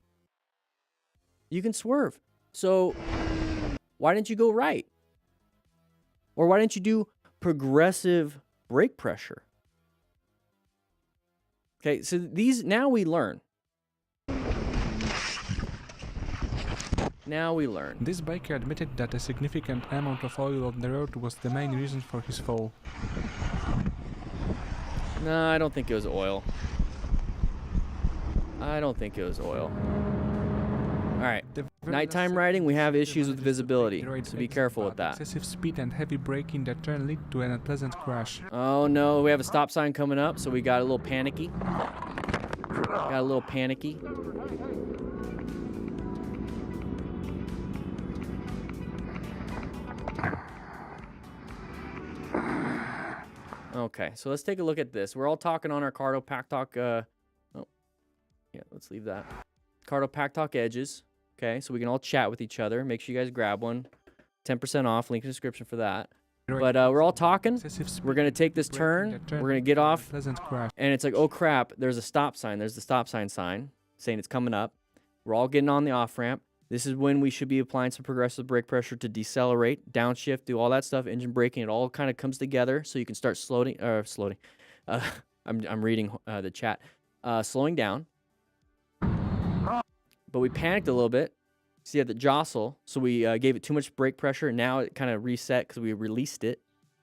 You can swerve. So why didn't you go right? Or why didn't you do progressive brake pressure? Okay, so now we learn. Now we learn. This biker admitted that a significant amount of oil on the road was the main reason for his fall. No, I don't think it was oil. I don't think it was oil. All right. Nighttime riding, we have issues with visibility, so be careful with that. Excessive speed and heavy braking that turn lead to an unpleasant crash. Oh no, we have a stop sign coming up, so we got a little panicky. Okay, so let's take a look at this. We're all talking on our Cardo Pack Talk. Yeah, let's leave that. Cardo Pack Talk edges. Okay, so we can all chat with each other. Make sure you guys grab one. 10% off. Link in the description for that. But we're all talking. We're going to take this turn. We're going to get off. And it's like, oh, crap. There's a stop sign. There's the stop sign saying it's coming up. We're all getting on the off-ramp. This is when we should be applying some progressive brake pressure to decelerate, downshift, do all that stuff, engine braking. It all kind of comes together so you can start slowing. I'm reading the chat. Slowing down. But we panicked a little bit. See, the jostle. So we gave it too much brake pressure. And now it kind of reset because we released it.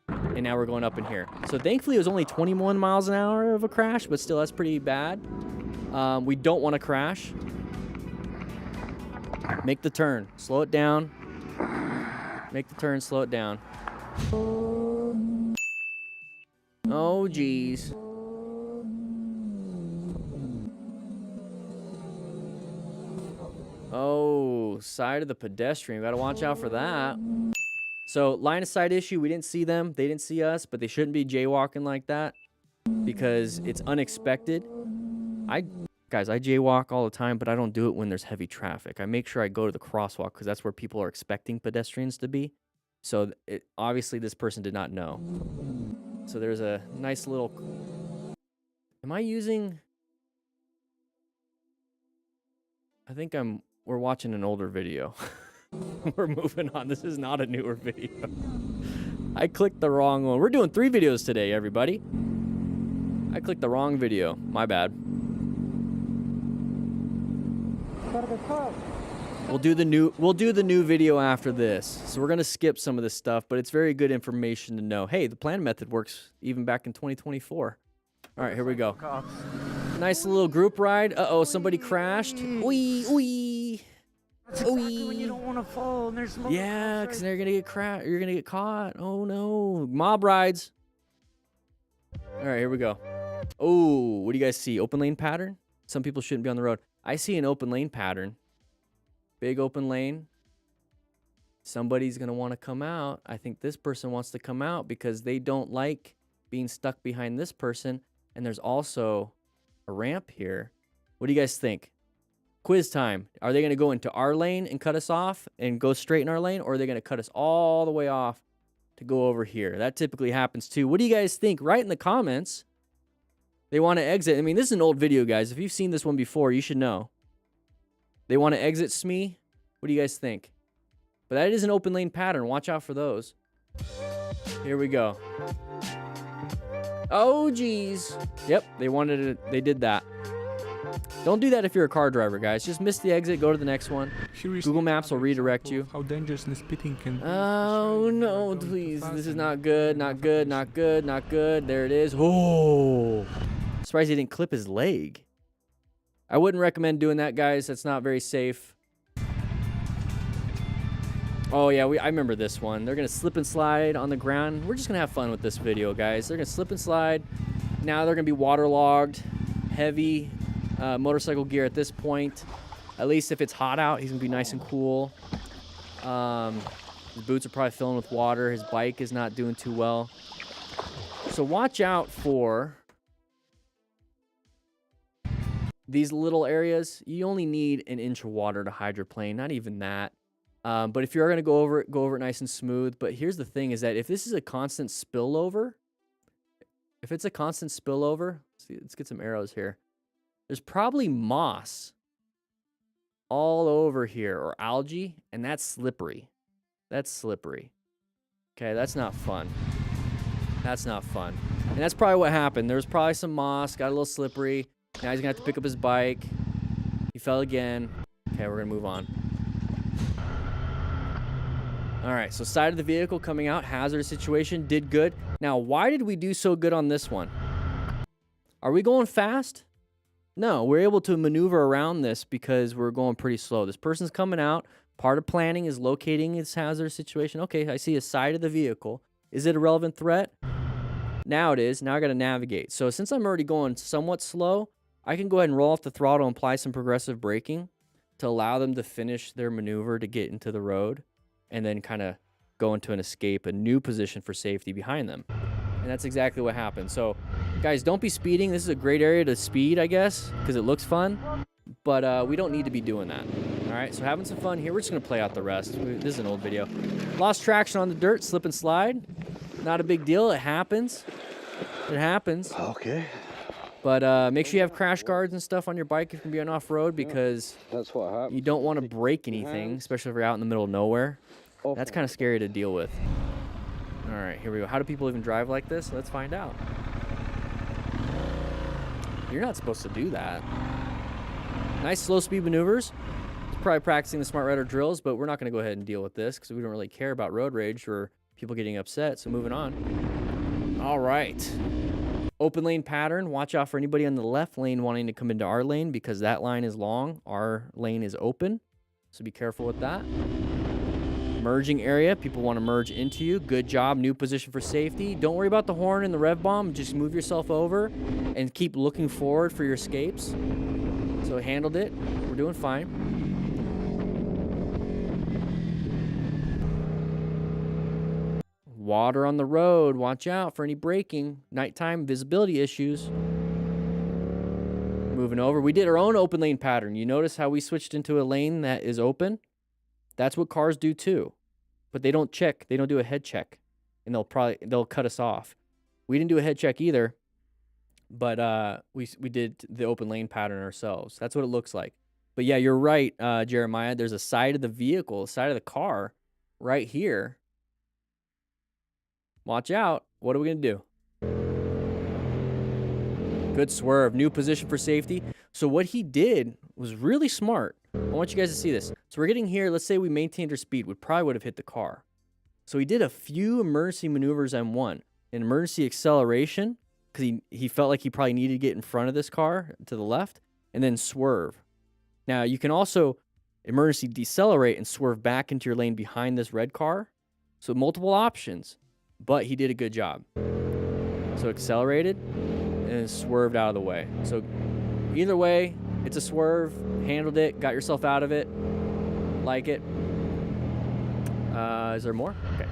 And now we're going up in here. So thankfully, it was only 21 miles an hour of a crash. But still, that's pretty bad. We don't want to crash. Make the turn. Slow it down. Make the turn. Slow it down. Oh, geez. Oh, side of the pedestrian. Got to watch out for that. So, line of sight issue. We didn't see them. They didn't see us, but they shouldn't be jaywalking like that because it's unexpected. Guys, I jaywalk all the time, but I don't do it when there's heavy traffic. I make sure I go to the crosswalk because that's where people are expecting pedestrians to be. So, obviously, this person did not know. So there's a nice little... Am I using... I think we're watching an older video. We're moving on. This is not a newer video. I clicked the wrong one. We're doing 3 videos today, everybody. I clicked the wrong video. My bad. We'll do the new video after this. So we're gonna skip some of this stuff, but it's very good information to know. Hey, the plan method works even back in 2024. All right, here we go. Nice little group ride. Uh-oh, somebody crashed. Wee, wee. That's exactly when you don't want to fall and there's Yeah, because they're gonna get you're gonna get caught. Oh no. Mob rides. All right, here we go. Oh, what do you guys see? Open lane pattern? Some people shouldn't be on the road. I see an open lane pattern. Big open lane. Somebody's gonna want to come out. I think this person wants to come out because they don't like being stuck behind this person. And there's also a ramp here. What do you guys think? Quiz time. Are they going to go into our lane and cut us off and go straight in our lane? Or are they going to cut us all the way off to go over here? That typically happens too. What do you guys think? Write in the comments. They want to exit. I mean, this is an old video, guys. If you've seen this one before, you should know. They want to exit SME. What do you guys think? But that is an open lane pattern. Watch out for those. Here we go. Oh, geez. Yep, they wanted it. They did that. Don't do that if you're a car driver, guys. Just miss the exit, go to the next one. Google Maps will redirect you. How dangerous spitting can be. Oh, no, please. This is not good, not good, not good, not good. There it is. Oh. Surprised he didn't clip his leg. I wouldn't recommend doing that, guys. That's not very safe. Oh, yeah, I remember this one. They're going to slip and slide on the ground. We're just going to have fun with this video, guys. They're going to slip and slide. Now they're going to be waterlogged. Heavy motorcycle gear at this point. At least if it's hot out, he's going to be nice and cool. His boots are probably filling with water. His bike is not doing too well. So watch out for these little areas. You only need an inch of water to hydroplane. Not even that. But if you're going to go over it nice and smooth. But here's the thing is that if this is a constant spillover, let's get some arrows here. There's probably moss all over here or algae, and that's slippery. That's slippery. Okay, that's not fun. That's not fun. And that's probably what happened. There was probably some moss, got a little slippery. Now he's going to have to pick up his bike. He fell again. Okay, we're going to move on. All right, so side of the vehicle coming out, hazardous situation, did good. Now, why did we do so good on this one? Are we going fast? No, we're able to maneuver around this because we're going pretty slow. This person's coming out. Part of planning is locating its hazardous situation. Okay, I see a side of the vehicle. Is it a relevant threat? Now it is. Now I got to navigate. So since I'm already going somewhat slow, I can go ahead and roll off the throttle and apply some progressive braking to allow them to finish their maneuver to get into the road and then kind of go into an escape, a new position for safety behind them. And that's exactly what happened. So, guys, don't be speeding. This is a great area to speed, I guess, because it looks fun. But we don't need to be doing that. All right, so having some fun here. We're just going to play out the rest. This is an old video. Lost traction on the dirt, slip and slide. Not a big deal. It happens. It happens. Okay. But make sure you have crash guards and stuff on your bike if you're going to be on off-road because that's what happened. You don't want to break anything, especially if you're out in the middle of nowhere. That's kind of scary to deal with. All right, here we go. How do people even drive like this? Let's find out. You're not supposed to do that. Nice slow speed maneuvers. It's probably practicing the smart rider drills, but we're not going to go ahead and deal with this because we don't really care about road rage or people getting upset. So moving on. All right. Open lane pattern. Watch out for anybody on the left lane wanting to come into our lane because that line is long. Our lane is open. So be careful with that. Merging area. People want to merge into you. Good job. New position for safety. Don't worry about the horn and the rev bomb. Just move yourself over and keep looking forward for your escapes. So handled it. We're doing fine. Water on the road. Watch out for any braking. Nighttime visibility issues. Moving over. We did our own open lane pattern. You notice how we switched into a lane that is open? That's what cars do too. But they don't check. They don't do a head check. And they'll cut us off. We didn't do a head check either, but we did the open lane pattern ourselves. That's what it looks like. But yeah, you're right, Jeremiah. There's a side of the vehicle, side of the car right here. Watch out. What are we going to do? Good swerve. New position for safety. So what he did was really smart. I want you guys to see this. So we're getting here. Let's say we maintained our speed. We probably would have hit the car. So he did a few emergency maneuvers M1. An emergency acceleration, because he felt like he probably needed to get in front of this car to the left, and then swerve. Now, you can also emergency decelerate and swerve back into your lane behind this red car. So multiple options, but he did a good job. So accelerated and swerved out of the way. So either way, it's a swerve. Handled it. Got yourself out of it. Like it. Is there more? Okay.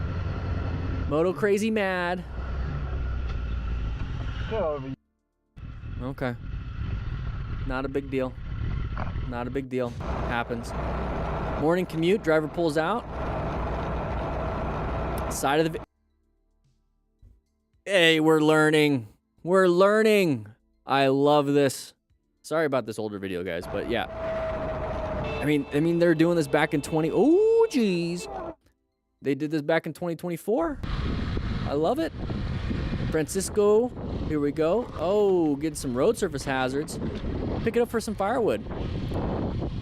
Moto crazy mad. Okay. Not a big deal. Not a big deal. Happens. Morning commute. Driver pulls out. Side of the... Hey, we're learning. We're learning. I love this. Sorry about this older video, guys, but yeah. I mean, they're doing this back in 20... Oh, geez. They did this back in 2024. I love it. Francisco, here we go. Oh, getting some road surface hazards. Pick it up for some firewood.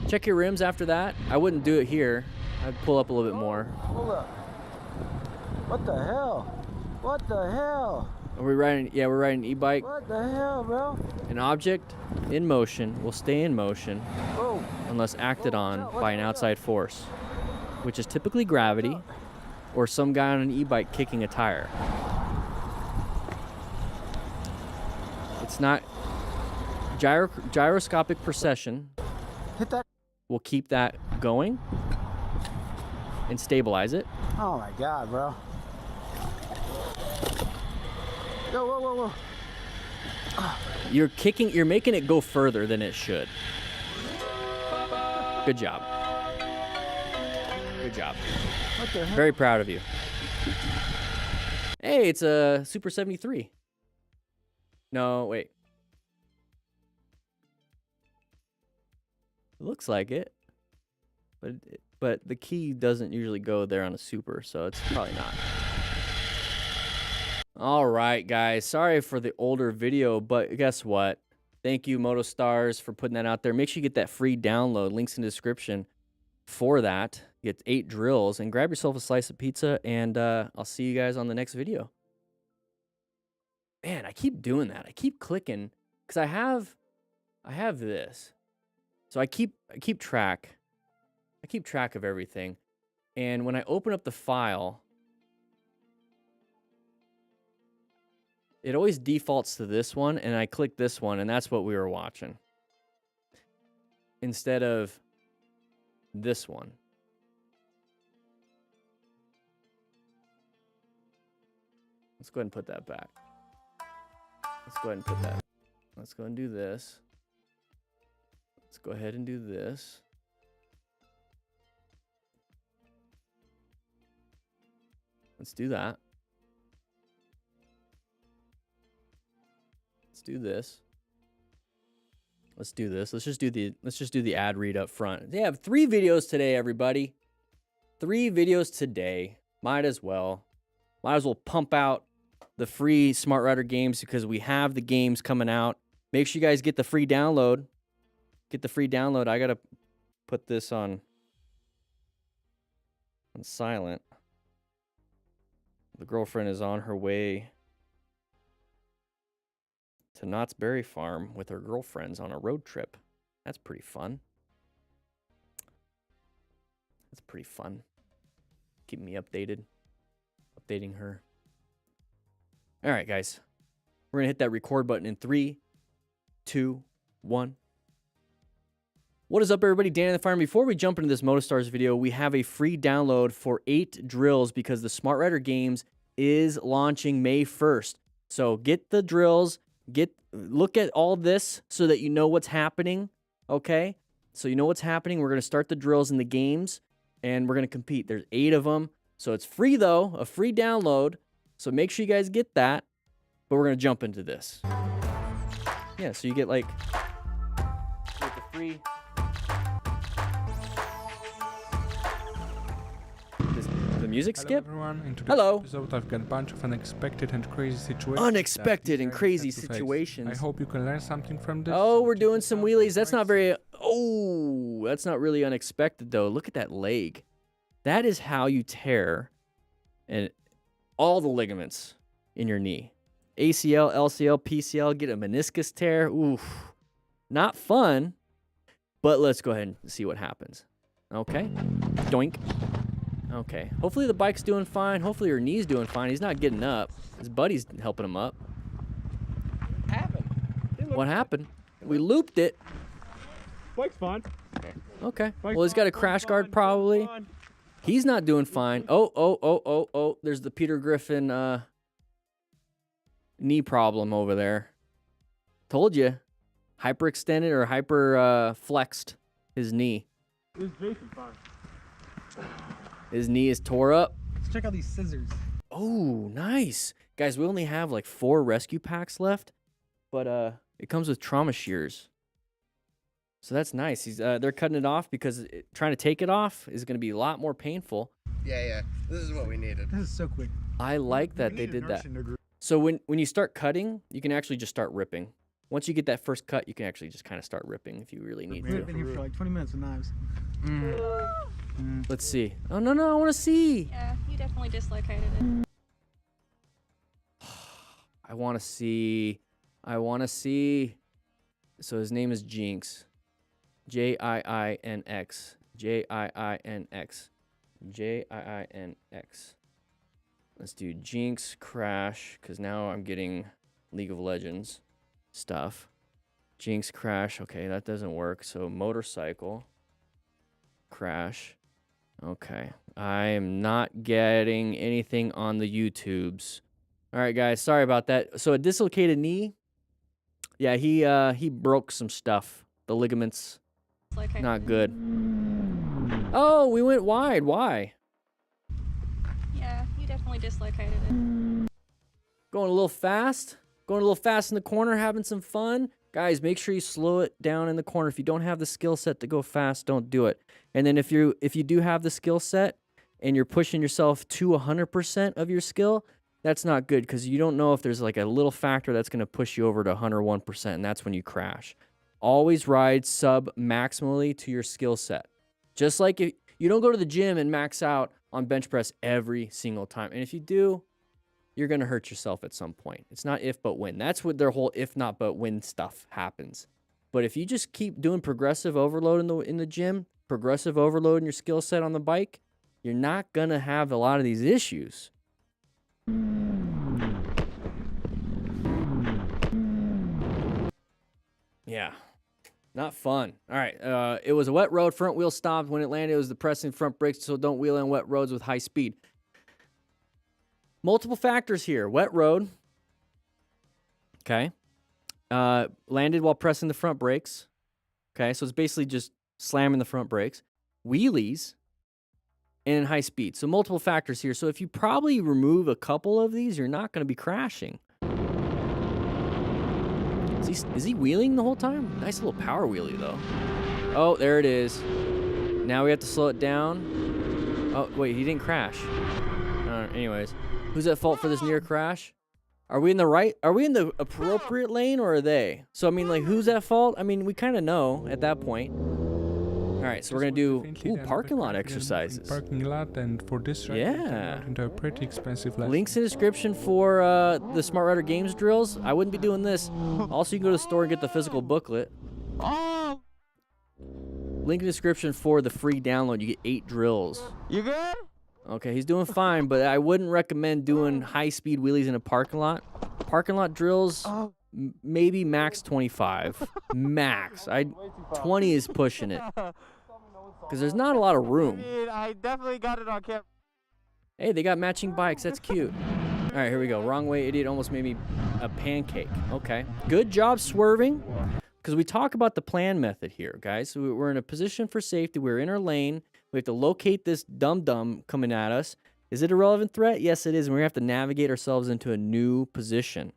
Check your rims after that. I wouldn't do it here. I'd pull up a little bit more. Hold up. What the hell? What the hell? Are we riding? Yeah, we're riding an e-bike. What the hell, bro? An object in motion will stay in motion Whoa. unless acted on by an outside force, which is typically gravity or some guy on an e-bike kicking a tire. It's not gyroscopic precession Hit that. will keep that going and stabilize it. Oh my God, bro. Yo, whoa, whoa, whoa. You're making it go further than it should. Good job. Good job. What the hell? Very proud of you. Hey, it's a Super 73. No, wait. It looks like it. But the key doesn't usually go there on a Super, so it's probably not. All right, guys. Sorry for the older video, but guess what? Thank you, MotoStars, for putting that out there. Make sure you get that free download. Links in the description for that. You get 8 drills, and grab yourself a slice of pizza, and I'll see you guys on the next video. Man, I keep doing that. I keep clicking because I have this. So I keep track. I keep track of everything. And when I open up the file, it always defaults to this one, and I click this one, and that's what we were watching. Instead of this one. Let's go ahead and put that back. Let's go ahead and put that. Let's go and do this. Let's go ahead and do this. Let's do that. Let's do this. Let's do this. Let's just do the ad read up front. They have 3 videos today, everybody. 3 videos today. Might as well pump out the free Smart Rider games because we have the games coming out. Make sure you guys get the free download. Get the free download. I gotta put this on silent. The girlfriend is on her way to Knott's Berry Farm with her girlfriends on a road trip. That's pretty fun. That's pretty fun. Keep me updated. Updating her. All right, guys. We're going to hit that record button in 3, 2, 1. What is up, everybody? DanDanTheFireman. Before we jump into this MotoStars video, we have a free download for 8 drills because the Smart Rider Games is launching May 1st. So get the drills. Look at all this so that you know what's happening, okay? So you know what's happening. We're going to start the drills in the games, and we're going to compete. There's 8 of them. So it's free, though, a free download. So make sure you guys get that. But we're going to jump into this. Yeah, so you get like the free. The music Hello skip? everyone, in today's Hello. episode I've got a bunch of unexpected and crazy situations. Unexpected and that crazy these guys have to face. situations. I hope you can learn something from this. Oh, so we're keep doing it some up, wheelies. That's not right? very. Oh, that's not really unexpected though. Look at that leg. That is how you tear and all the ligaments in your knee. ACL, LCL, PCL, get a meniscus tear. Oof. Not fun, but let's go ahead and see what happens. Okay. Doink. Okay. Hopefully the bike's doing fine. Hopefully your knee's doing fine. He's not getting up. His buddy's helping him up. What happened? We looped it. Bike's fine. Okay. Well, he's got a crash guard probably. He's not doing fine. Oh. There's the Peter Griffin knee problem over there. Told you. Hyperextended or hyper flexed his knee. This Jason fine. His knee is tore up. Let's check out these scissors. Oh, nice. Guys, we only have like 4 rescue packs left, but it comes with trauma shears. So that's nice. They're cutting it off because trying to take it off is going to be a lot more painful. Yeah. This is what we needed. This is so quick. I like that they did that. So when you start cutting, you can actually just start ripping. Once you get that first cut, you can actually just kind of start ripping if you really need We've to. been here for like 20 minutes with knives. Let's see. Oh, no, I want to see. Yeah, you definitely dislocated it. I want to see. So his name is Jinx. Jiinx. Jiinx. Jiinx. Let's do Jinx crash, because now I'm getting League of Legends stuff. Jinx crash. Okay, that doesn't work. So motorcycle crash. Okay. I am not getting anything on the YouTubes. All right, guys. Sorry about that. So a dislocated knee. Yeah, he broke some stuff. The ligaments. Dislocated. Not good. Oh, we went wide. Why? Yeah, you definitely dislocated it. Going a little fast. Going a little fast in the corner, having some fun. Guys, make sure you slow it down in the corner. If you don't have the skill set to go fast, don't do it. And then if you do have the skill set and you're pushing yourself to 100% of your skill, that's not good because you don't know if there's like a little factor that's going to push you over to 101%, and that's when you crash. Always ride sub maximally to your skill set. Just like if you don't go to the gym and max out on bench press every single time. And if you do, you're going to hurt yourself at some point. It's not if but when. That's what their whole if not but when stuff happens. But if you just keep doing progressive overload in the gym, progressive overload in your skill set on the bike, you're not going to have a lot of these issues. Yeah. Not fun. All right. It was a wet road. Front wheel stopped. When it landed, it was depressing front brakes, so don't wheel in wet roads with high speed. Multiple factors here. Wet road. Okay. Landed while pressing the front brakes. Okay, so it's basically just slamming the front brakes. Wheelies. And high speed. So multiple factors here. So if you probably remove a couple of these, you're not going to be crashing. Is he wheeling the whole time? Nice little power wheelie, though. Oh, there it is. Now we have to slow it down. Oh, wait, he didn't crash. Anyways, who's at fault for this near crash? Are we in the right? Are we in the appropriate lane, or are they? So, I mean, like, who's at fault? I mean, we kind of know at that point. All right, so we're going to do parking lot exercises. Parking lot, and for this ride, Yeah. into a pretty expensive lesson. Links in the description for the Smart Rider Games drills. I wouldn't be doing this. Also, you can go to the store and get the physical booklet. Link in the description for the free download. You get 8 drills. You good? Okay, he's doing fine, but I wouldn't recommend doing high-speed wheelies in a parking lot. Parking lot drills, maybe max 25. Max. 20 is pushing it. Because there's not a lot of room. I definitely got it on camera. Hey, they got matching bikes. That's cute. All right, here we go. Wrong way, idiot. Almost made me a pancake. Okay. Good job swerving. Because we talk about the plan method here, guys. So we're in a position for safety. We're in our lane. We have to locate this dum-dum coming at us. Is it a relevant threat? Yes, it is. And we have to navigate ourselves into a new position.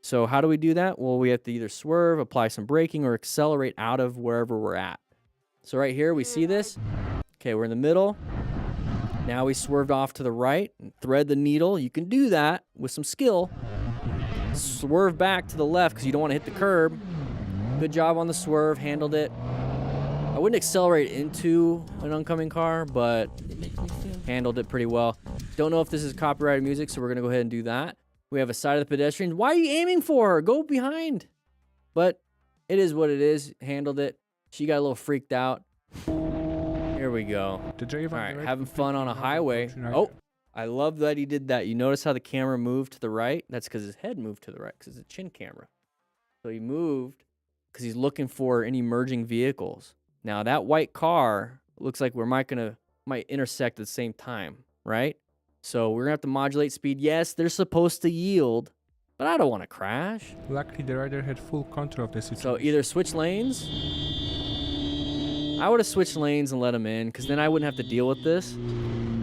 So how do we do that? Well, we have to either swerve, apply some braking, or accelerate out of wherever we're at. So right here, we see this. Okay, we're in the middle. Now we swerved off to the right and thread the needle. You can do that with some skill. Swerve back to the left because you don't want to hit the curb. Good job on the swerve, handled it. I wouldn't accelerate into an oncoming car, but handled it pretty well. Don't know if this is copyrighted music, so we're going to go ahead and do that. We have a side of the pedestrian. Why are you aiming for her? Go behind. But it is what it is. Handled it. She got a little freaked out. Here we go. All right, having fun on a highway. Oh, I love that he did that. You notice how the camera moved to the right? That's because his head moved to the right because it's a chin camera. So he moved because he's looking for any merging vehicles. Now that white car looks like we might intersect at the same time, right? So we're gonna have to modulate speed. Yes, they're supposed to yield, but I don't want to crash. Luckily, the rider had full control of the situation. So either switch lanes. I would have switched lanes and let him in, because then I wouldn't have to deal with this,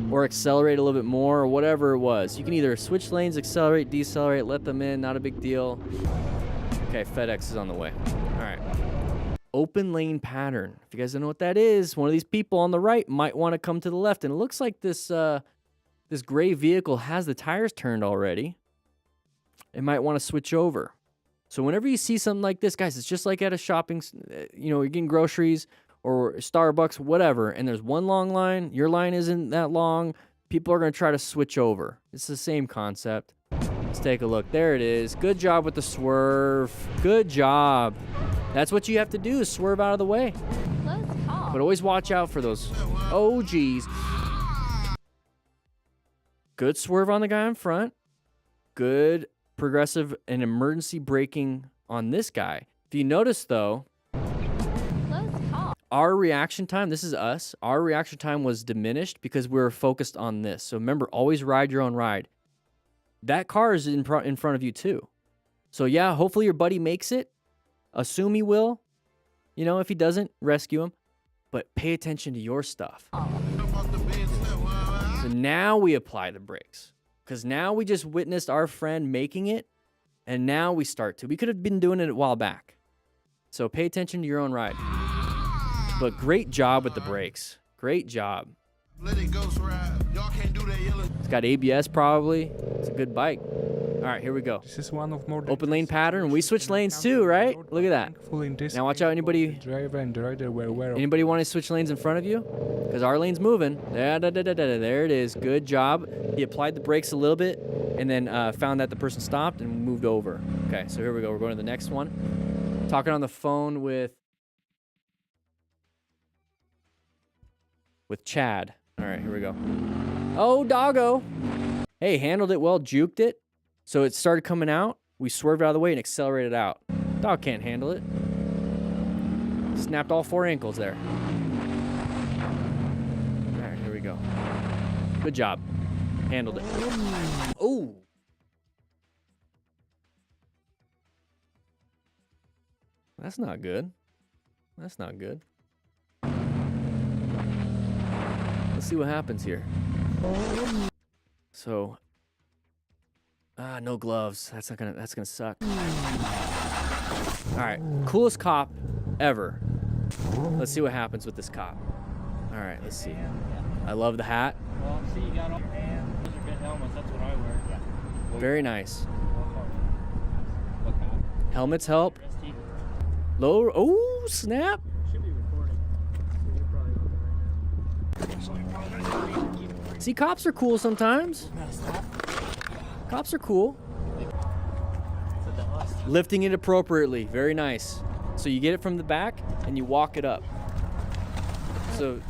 or accelerate a little bit more, or whatever it was. You can either switch lanes, accelerate, decelerate, let them in, not a big deal. Okay, FedEx is on the way. All right. Open lane pattern. If you guys don't know what that is, one of these people on the right might want to come to the left, and it looks like this this gray vehicle has the tires turned already. It might want to switch over. So whenever you see something like this, guys, it's just like at a shopping, you're getting groceries or Starbucks, whatever, and there's one long line, your line isn't that long, people are going to try to switch over. It's the same concept. Let's take a look. There it is. Good job with the swerve. Good job. That's what you have to do, is swerve out of the way. Close call. But always watch out for those. Oh, geez. Good swerve on the guy in front. Good progressive and emergency braking on this guy. If you notice, though, our reaction time, this is us, our reaction time was diminished because we were focused on this. So remember, always ride your own ride. That car is in front of you too. So yeah, hopefully your buddy makes it. Assume he will. You know, if he doesn't, rescue him. But pay attention to your stuff. So now we apply the brakes. Because now we just witnessed our friend making it. And now we start to. We could have been doing it a while back. So pay attention to your own ride. But great job with the brakes. Great job. It's got ABS probably. It's a good bike. All right, here we go. This is one of more Open lane pattern. We switch lanes too, right? Look at that. Now watch out. Anybody want to switch lanes in front of you? Because our lane's moving. There it is. Good job. He applied the brakes a little bit and then found that the person stopped and moved over. Okay, so here we go. We're going to the next one. Talking on the phone with Chad. All right, here we go. Oh, doggo. Hey, handled it well, juked it. So it started coming out. We swerved out of the way and accelerated out. Dog can't handle it. Snapped all 4 ankles there. All right, here we go. Good job. Handled it. Oh. That's not good. That's not good. Let's see what happens here. So, no gloves. That's gonna suck. All right, coolest cop ever. Let's see what happens with this cop. All right, let's see. I love the hat. Well, see, you got all your hands. Those are good helmets. That's what I wear. Yeah. Very nice. What hat? Helmets help. Lower. Oh, snap. Should be recording. So you're probably on there right now. See, cops are cool sometimes. Cops are cool. Lifting it appropriately. Very nice. So you get it from the back and you walk it up. So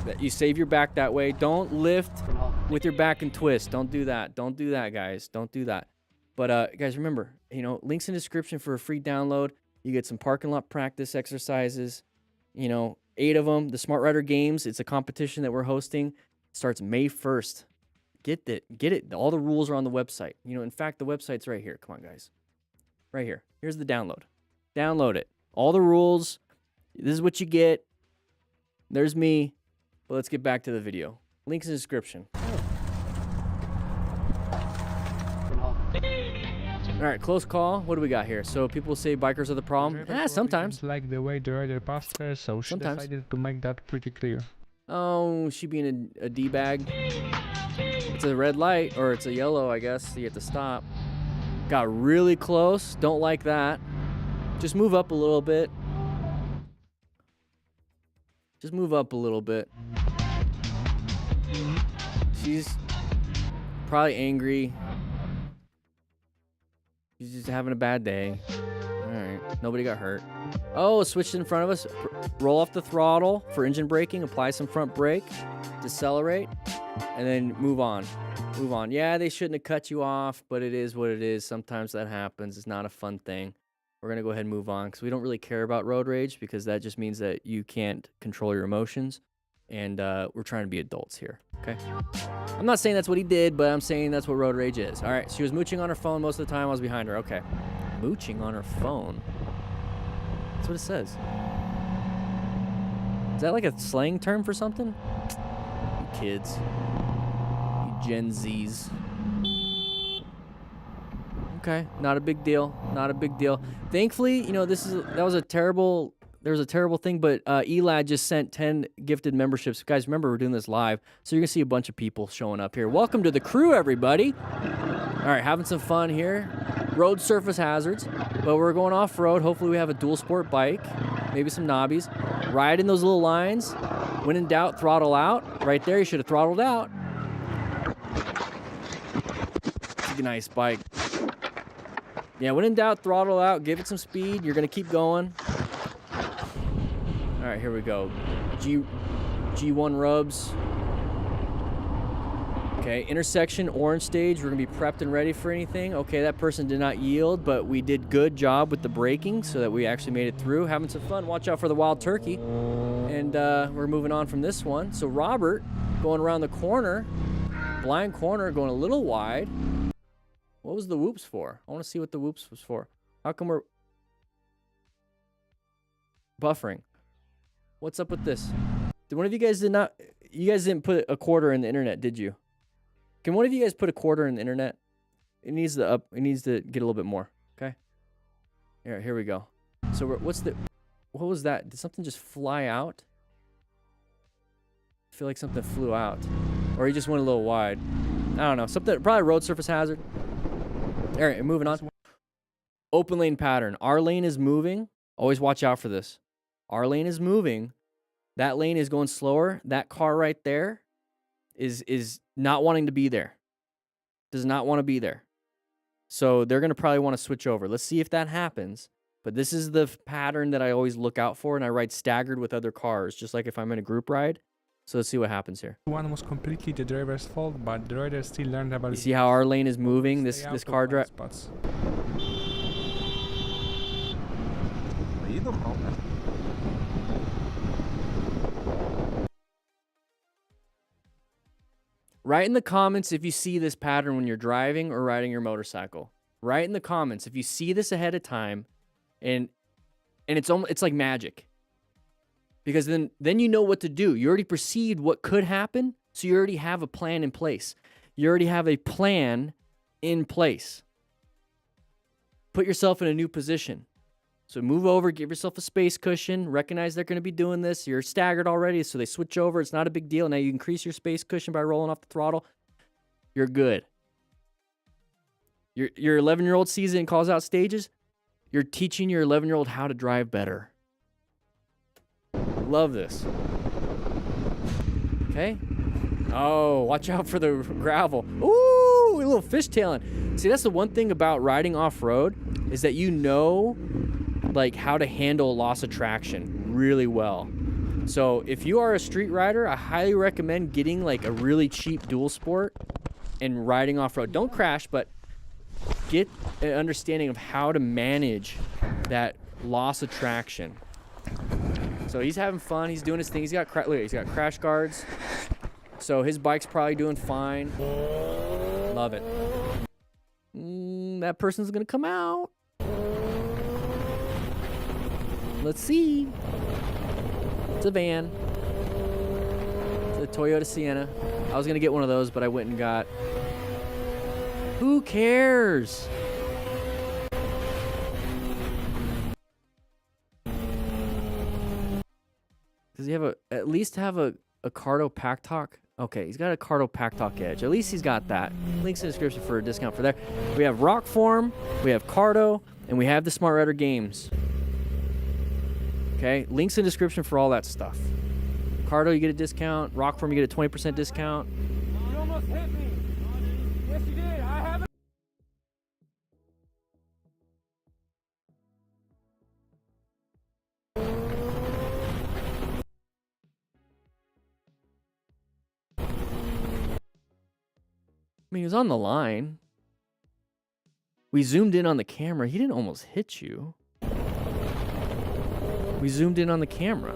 that you save your back that way. Don't lift with your back and twist. Don't do that. Don't do that, guys. Don't do that. But guys, remember, links in the description for a free download. You get some parking lot practice exercises. 8 of them. The Smart Rider Games. It's a competition that we're hosting. Starts May 1st. Get it. All the rules are on the website. In fact, the website's right here. Come on, guys. Right here. Here's the download. Download it. All the rules. This is what you get. There's me. But let's get back to the video. Links in the description. All right, close call. What do we got here? So people say bikers are the problem. Sometimes. Like the way the rider passed her, so she Sometimes. decided to make that pretty clear. Oh, she being a D-bag. It's a red light, or it's a yellow, I guess. So you have to stop. Got really close. Don't like that. Just move up a little bit. Just move up a little bit. She's probably angry. She's just having a bad day. Alright, nobody got hurt. Oh, switched in front of us. Roll off the throttle for engine braking. Apply some front brake. Decelerate. And then move on. Move on. Yeah, they shouldn't have cut you off, but it is what it is. Sometimes that happens. It's not a fun thing. We're going to go ahead and move on because we don't really care about road rage because that just means that you can't control your emotions. And we're trying to be adults here, okay? I'm not saying that's what he did, but I'm saying that's what road rage is. All right, she was mooching on her phone most of the time. I was behind her. Okay. Mooching on her phone? That's what it says. Is that like a slang term for something? You kids. You Gen Zs. Okay, not a big deal. Not a big deal. Thankfully, you know, that was a terrible... There was a terrible thing, but Elad just sent 10 gifted memberships. Guys, remember, we're doing this live, so you're going to see a bunch of people showing up here. Welcome to the crew, everybody. All right, having some fun here. Road surface hazards, but we're going off-road. Hopefully we have a dual sport bike, maybe some knobbies. Ride in those little lines. When in doubt, throttle out. Right there, you should have throttled out. It's a nice bike. Yeah, when in doubt, throttle out. Give it some speed. You're going to keep going. All right, here we go. G1 rubs. Okay, intersection, orange stage. We're gonna be prepped and ready for anything. Okay, that person did not yield, but we did good job with the braking so that we actually made it through. Having some fun. Watch out for the wild turkey. And we're moving on from this one. So Robert going around the corner, blind corner, going a little wide. What was the whoops for? I want to see what the whoops was for. How come we're buffering? What's up with this? Did one of you guys didn't put a quarter in the internet, did you? Can one of you guys put a quarter in the internet? It needs to get a little bit more, okay? Here we go. So what was that? Did something just fly out? I feel like something flew out. Or he just went a little wide. I don't know. Something, probably road surface hazard. All right, moving on. Open lane pattern. Our lane is moving. Always watch out for this. Our lane is moving. That lane is going slower. That car right there is not wanting to be there. Does not want to be there. So they're going to probably want to switch over. Let's see if that happens. But this is the pattern that I always look out for, and I ride staggered with other cars, just like if I'm in a group ride. So let's see what happens here. One was completely the driver's fault, but the rider still learned about it. You see how our lane is moving? This car drive. Write in the comments if you see this pattern when you're driving or riding your motorcycle. Write in the comments if you see this ahead of time, and it's like magic. Because then you know what to do. You already perceived what could happen, so you already have a plan in place. You already have a plan in place. Put yourself in a new position. So move over, give yourself a space cushion, recognize they're going to be doing this. You're staggered already, so they switch over. It's not a big deal. Now you increase your space cushion by rolling off the throttle. You're good. Your 11-year-old sees it and calls out stages. You're teaching your 11-year-old how to drive better. Love this. Okay. Oh, watch out for the gravel. Ooh, a little fishtailing. See, that's the one thing about riding off-road is that you know like how to handle loss of traction really well. So if you are a street rider, I highly recommend getting like a really cheap dual sport and riding off-road. Don't crash, but get an understanding of how to manage that loss of traction. So he's having fun. He's doing his thing. He's got crash guards. So his bike's probably doing fine. Love it. That person's gonna come out. Let's see. It's a van. It's a Toyota Sienna. I was gonna get one of those, but I went and got. Who cares? Does he have at least have a Cardo Pack Talk? Okay, he's got a Cardo Pack Talk Edge. At least he's got that. Links in the description for a discount for there. We have Rockform, we have Cardo, and we have the Smart Rider games. Okay, links in the description for all that stuff. Cardo, you get a discount. Rockform, you get a 20% discount. You almost hit me. Yes, you did. I have it. I mean, he was on the line. We zoomed in on the camera. He didn't almost hit you. We zoomed in on the camera.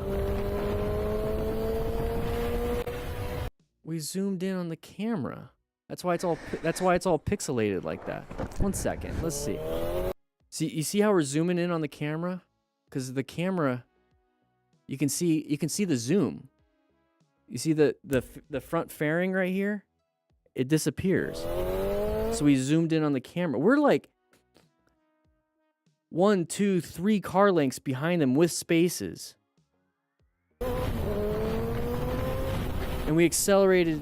We zoomed in on the camera. That's why it's all pixelated like that. 1 second. Let's see. See, you see how we're zooming in on the camera? Because the camera, you can see the zoom. You see the front fairing right here? It disappears. So we zoomed in on the camera. We're like 1, 2, 3 car lengths behind them with spaces. And we accelerated.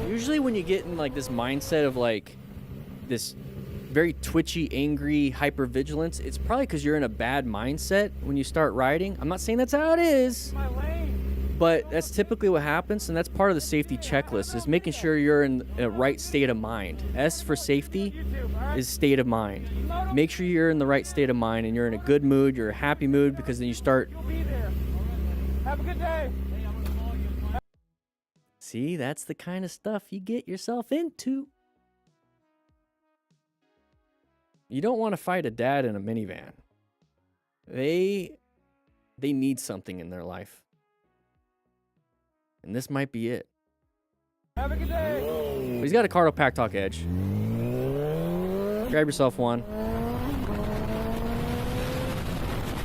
Usually when you get in like this mindset of like this very twitchy, angry, hypervigilance, it's probably because you're in a bad mindset when you start riding. I'm not saying that's how it is, but that's typically what happens, and that's part of the safety checklist, is making sure you're in a right state of mind. S for safety is state of mind. Make sure you're in the right state of mind and you're in a good mood, you're a happy mood, because then you start... Have a good day. See, that's the kind of stuff you get yourself into. You don't want to fight a dad in a minivan. They need something in their life. And this might be it. Have a good day. But he's got a Cardo Pack Talk Edge. Grab yourself one.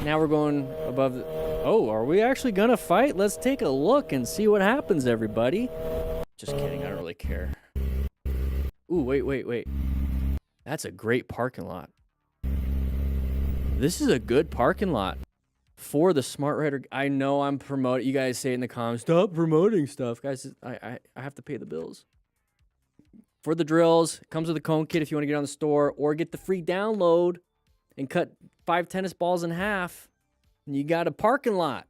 Now we're going above the... Oh, are we actually gonna fight? Let's take a look and see what happens, everybody. Just kidding, I don't really care. Ooh, wait. That's a great parking lot. This is a good parking lot for the Smart Rider. I know I'm promoting. You guys say in the comments, stop promoting stuff. Guys, I have to pay the bills. For the drills, it comes with a cone kit if you want to get on the store, or get the free download and cut 5 tennis balls in half. And you got a parking lot.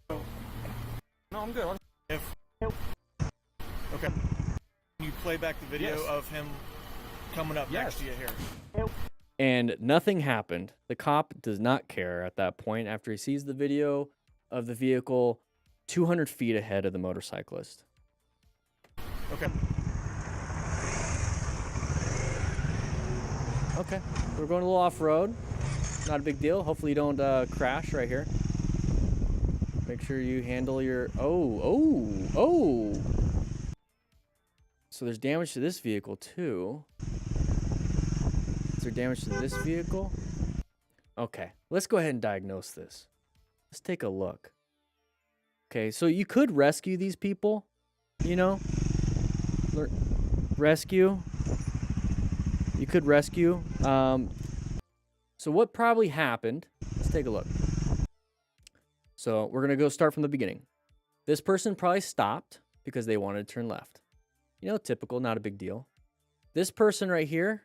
No, I'm good. Okay. You play back the video Yes. of him coming up next to you here. And nothing happened. The cop does not care at that point after he sees the video of the vehicle 200 feet ahead of the motorcyclist. Okay. Okay, we're going a little off-road. Not a big deal. Hopefully you don't crash right here. Make sure you handle your... Oh! So there's damage to this vehicle, too. Is there damage to this vehicle? Okay, let's go ahead and diagnose this. Let's take a look. Okay, so you could rescue these people, you know? Rescue. You could rescue. So what probably happened, let's take a look. So we're going to go start from the beginning. This person probably stopped because they wanted to turn left. You know, typical, not a big deal. This person right here,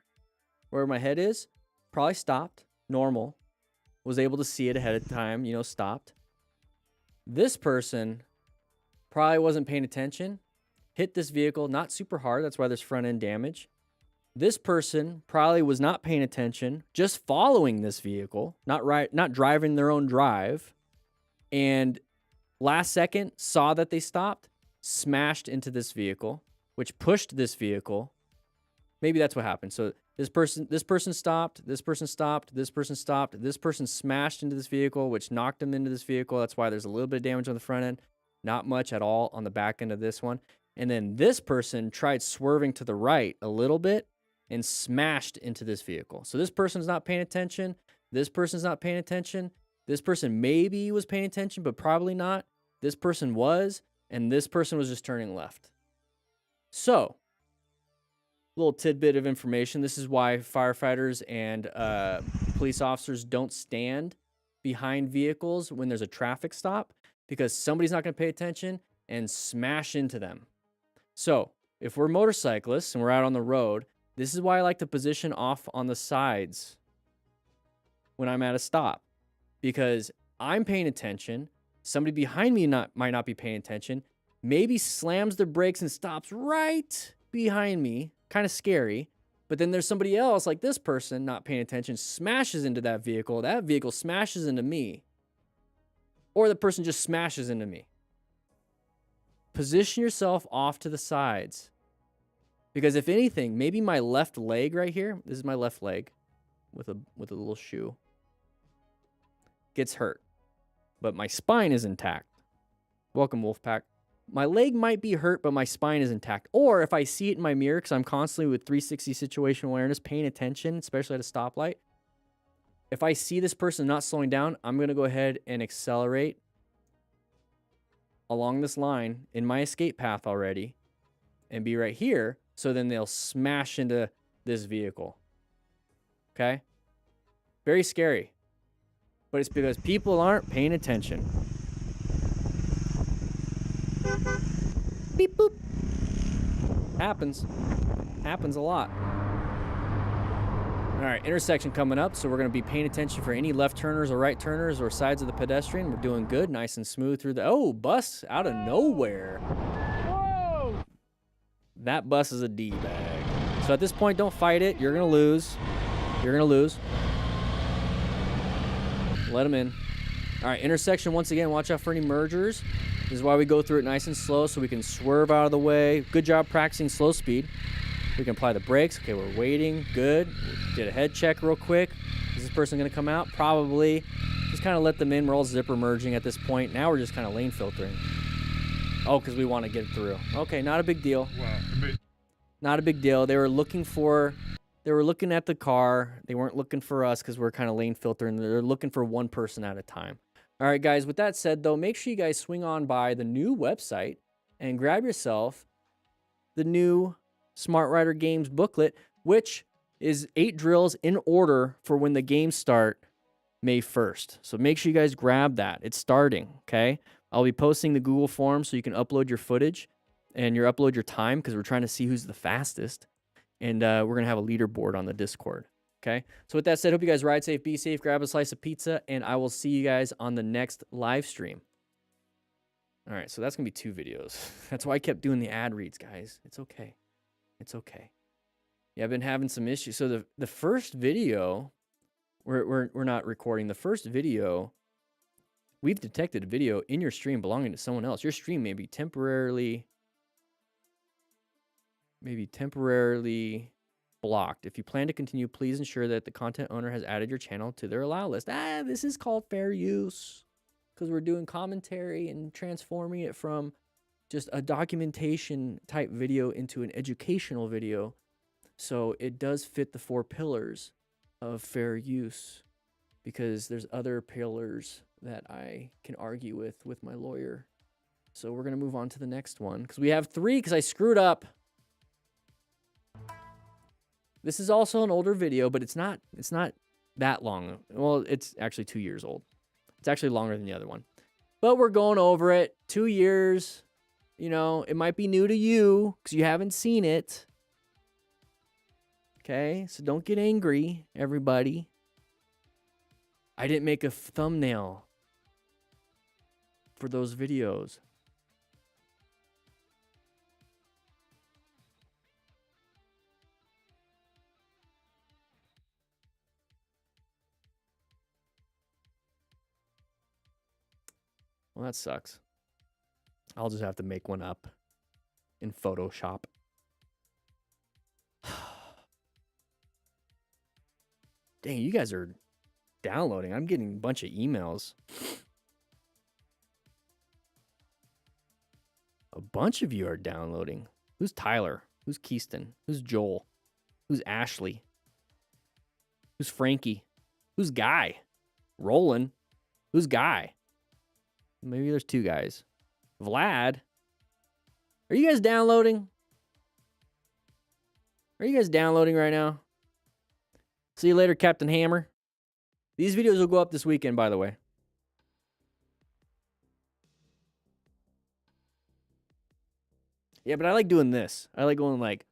where my head is, probably stopped, normal, was able to see it ahead of time, you know, stopped. This person probably wasn't paying attention, hit this vehicle, not super hard, that's why there's front end damage. This person probably was not paying attention, just following this vehicle, not driving their own drive, and last second saw that they stopped, smashed into this vehicle, which pushed this vehicle. Maybe that's what happened. So this person stopped, this person stopped, this person stopped, this person smashed into this vehicle, which knocked them into this vehicle. That's why there's a little bit of damage on the front end, not much at all on the back end of this one. And then this person tried swerving to the right a little bit and smashed into this vehicle. So this person's not paying attention. This person's not paying attention. This person maybe was paying attention, but probably not. This person was, and this person was just turning left. So, little tidbit of information. This is why firefighters and police officers don't stand behind vehicles when there's a traffic stop, because somebody's not going to pay attention and smash into them. So, if we're motorcyclists and we're out on the road, this is why I like to position off on the sides when I'm at a stop, because I'm paying attention. Somebody behind me might not be paying attention, maybe slams their brakes and stops right behind me. Kind of scary. But then there's somebody else, like this person, not paying attention, smashes into that vehicle. That vehicle smashes into me. Or the person just smashes into me. Position yourself off to the sides. Because if anything, maybe my left leg right here, this is my left leg with a little shoe, gets hurt. But my spine is intact. Welcome, Wolfpack. My leg might be hurt, but my spine is intact. Or if I see it in my mirror, because I'm constantly with 360 situational awareness, paying attention, especially at a stoplight. If I see this person not slowing down, I'm going to go ahead and accelerate along this line in my escape path already and be right here. So then they'll smash into this vehicle. Okay? Very scary. But it's because people aren't paying attention. Beep boop. Happens. Happens a lot. All right, intersection coming up, so we're going to be paying attention for any left turners or right turners or sides of the pedestrian. We're doing good, nice and smooth through the... Oh, bus out of nowhere. Whoa! That bus is a D-bag. So at this point, don't fight it. You're going to lose. You're going to lose. Let them in. All right, intersection, once again, watch out for any mergers. This is why we go through it nice and slow so we can swerve out of the way. Good job practicing slow speed. We can apply the brakes. Okay, we're waiting. Good. Did a head check real quick. Is this person going to come out? Probably. Just kind of let them in. We're all zipper merging at this point. Now we're just kind of lane filtering. Oh, because we want to get through. Okay, not a big deal. Not a big deal. They were looking at the car. They weren't looking for us because we're kind of lane filtering. They're looking for one person at a time. All right, guys, with that said, though, make sure you guys swing on by the new website and grab yourself the new Smart Rider Games booklet, which is 8 drills in order for when the games start May 1st. So make sure you guys grab that. It's starting, okay? I'll be posting the Google form so you can upload your footage and upload your time because we're trying to see who's the fastest. And we're going to have a leaderboard on the Discord. Okay. So with that said, hope you guys ride safe, be safe, grab a slice of pizza, and I will see you guys on the next live stream. All right. So that's going to be 2 videos. That's why I kept doing the ad reads, guys. It's okay. It's okay. Yeah, I've been having some issues. So the first video, we're not recording. The first video, we've detected a video in your stream belonging to someone else. Your stream may be temporarily blocked. If you plan to continue, please ensure that the content owner has added your channel to their allow list. This is called fair use because we're doing commentary and transforming it from just a documentation type video into an educational video. So it does fit the 4 pillars of fair use because there's other pillars that I can argue with my lawyer. So we're going to move on to the next one because we have 3 because I screwed up. This is also an older video, but it's not that long. Well, it's actually 2 years old. It's actually longer than the other one. But we're going over it. 2 years. You know, it might be new to you because you haven't seen it. Okay? So don't get angry, everybody. I didn't make a thumbnail for those videos. Well, that sucks. I'll just have to make one up in Photoshop. Dang, you guys are downloading. I'm getting a bunch of emails. A bunch of you are downloading. Who's Tyler? Who's Keyston? Who's Joel? Who's Ashley? Who's Frankie? Who's Guy? Roland? Who's Guy? Maybe there's two guys. Vlad? Are you guys downloading? Are you guys downloading right now? See you later, Captain Hammer. These videos will go up this weekend, by the way. Yeah, but I like doing this. I like going like...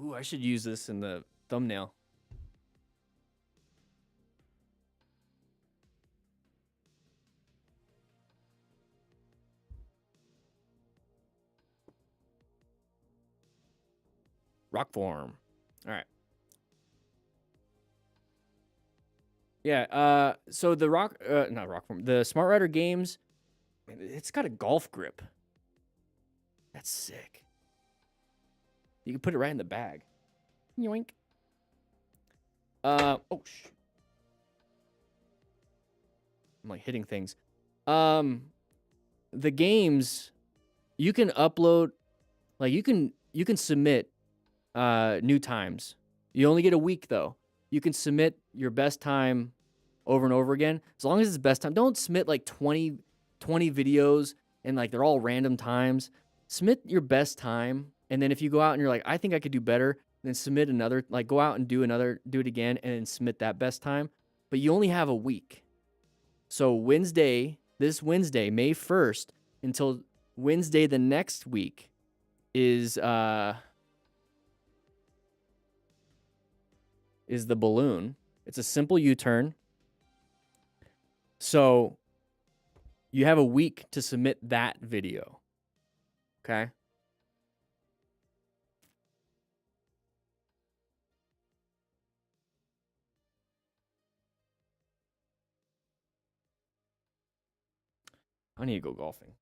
Ooh, I should use this in the thumbnail. Rockform. All right. Yeah, so the not Rockform, the Smart Rider games, it's got a golf grip. That's sick. You can put it right in the bag. Yoink. Oh, I'm like hitting things. The games, you can upload, like you can submit new times. You only get a week though. You can submit your best time over and over again. As long as it's best time. Don't submit like 20 videos and like they're all random times. Submit your best time. And then if you go out and you're like, I think I could do better, then submit another, like go out and do it again and then submit that best time. But you only have a week. So this Wednesday, May 1st, until Wednesday the next week is the balloon. It's a simple U-turn. So you have a week to submit that video. Okay? I need to go golfing.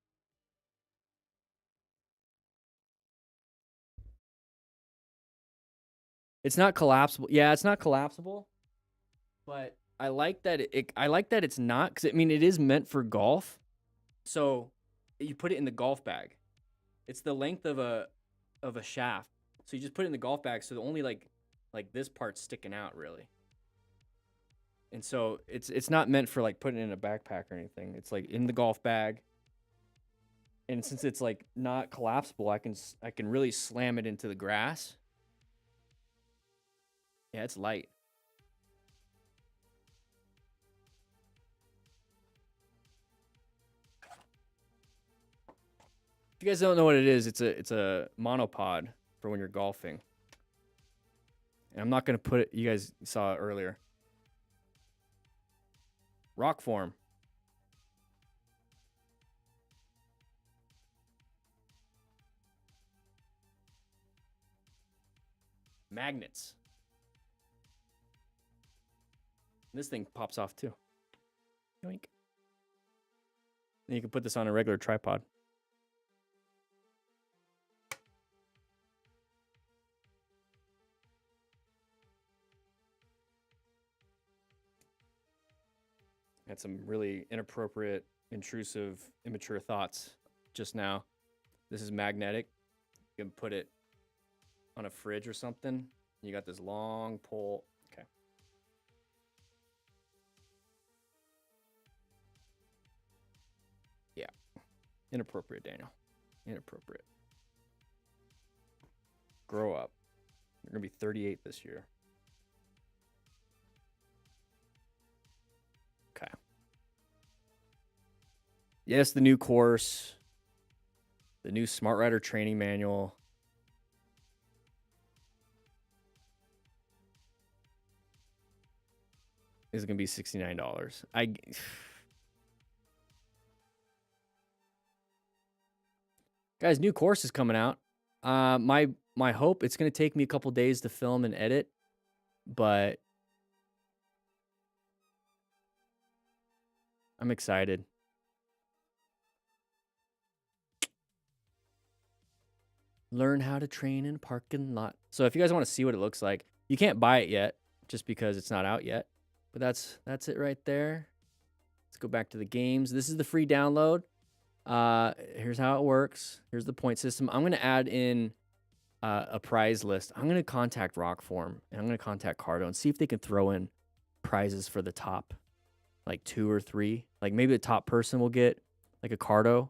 It's not collapsible. Yeah, it's not collapsible. But I like that I like that it's not, because I mean it is meant for golf. So you put it in the golf bag. It's the length of a shaft. So you just put it in the golf bag, so the only like this part's sticking out really. And so it's not meant for like putting it in a backpack or anything. It's like in the golf bag. And since it's like not collapsible, I can really slam it into the grass. Yeah, it's light. If you guys don't know what it is, it's a monopod for when you're golfing. And I'm not going to put it, you guys saw it earlier. Rockform. Magnets. This thing pops off too. Yoink. And you can put this on a regular tripod. Had some really inappropriate, intrusive, immature thoughts just now. This is magnetic. You can put it on a fridge or something. You got this long pole. Okay. Yeah. Inappropriate, Daniel. Inappropriate. Grow up. You're going to be 38 this year. Okay. Yes, the new course. The new Smart Rider training manual. Is going to be $69. Guys, new course is coming out. My hope, it's going to take me a couple days to film and edit, but I'm excited. Learn how to train in parking lot. So if you guys want to see what it looks like, you can't buy it yet just because it's not out yet. But that's it right there. Let's go back to the games. This is the free download. Here's how it works. Here's the point system. I'm going to add in a prize list. I'm going to contact Rockform and I'm going to contact Cardo and see if they can throw in prizes for the top, like 2 or 3. Like maybe the top person will get like a Cardo.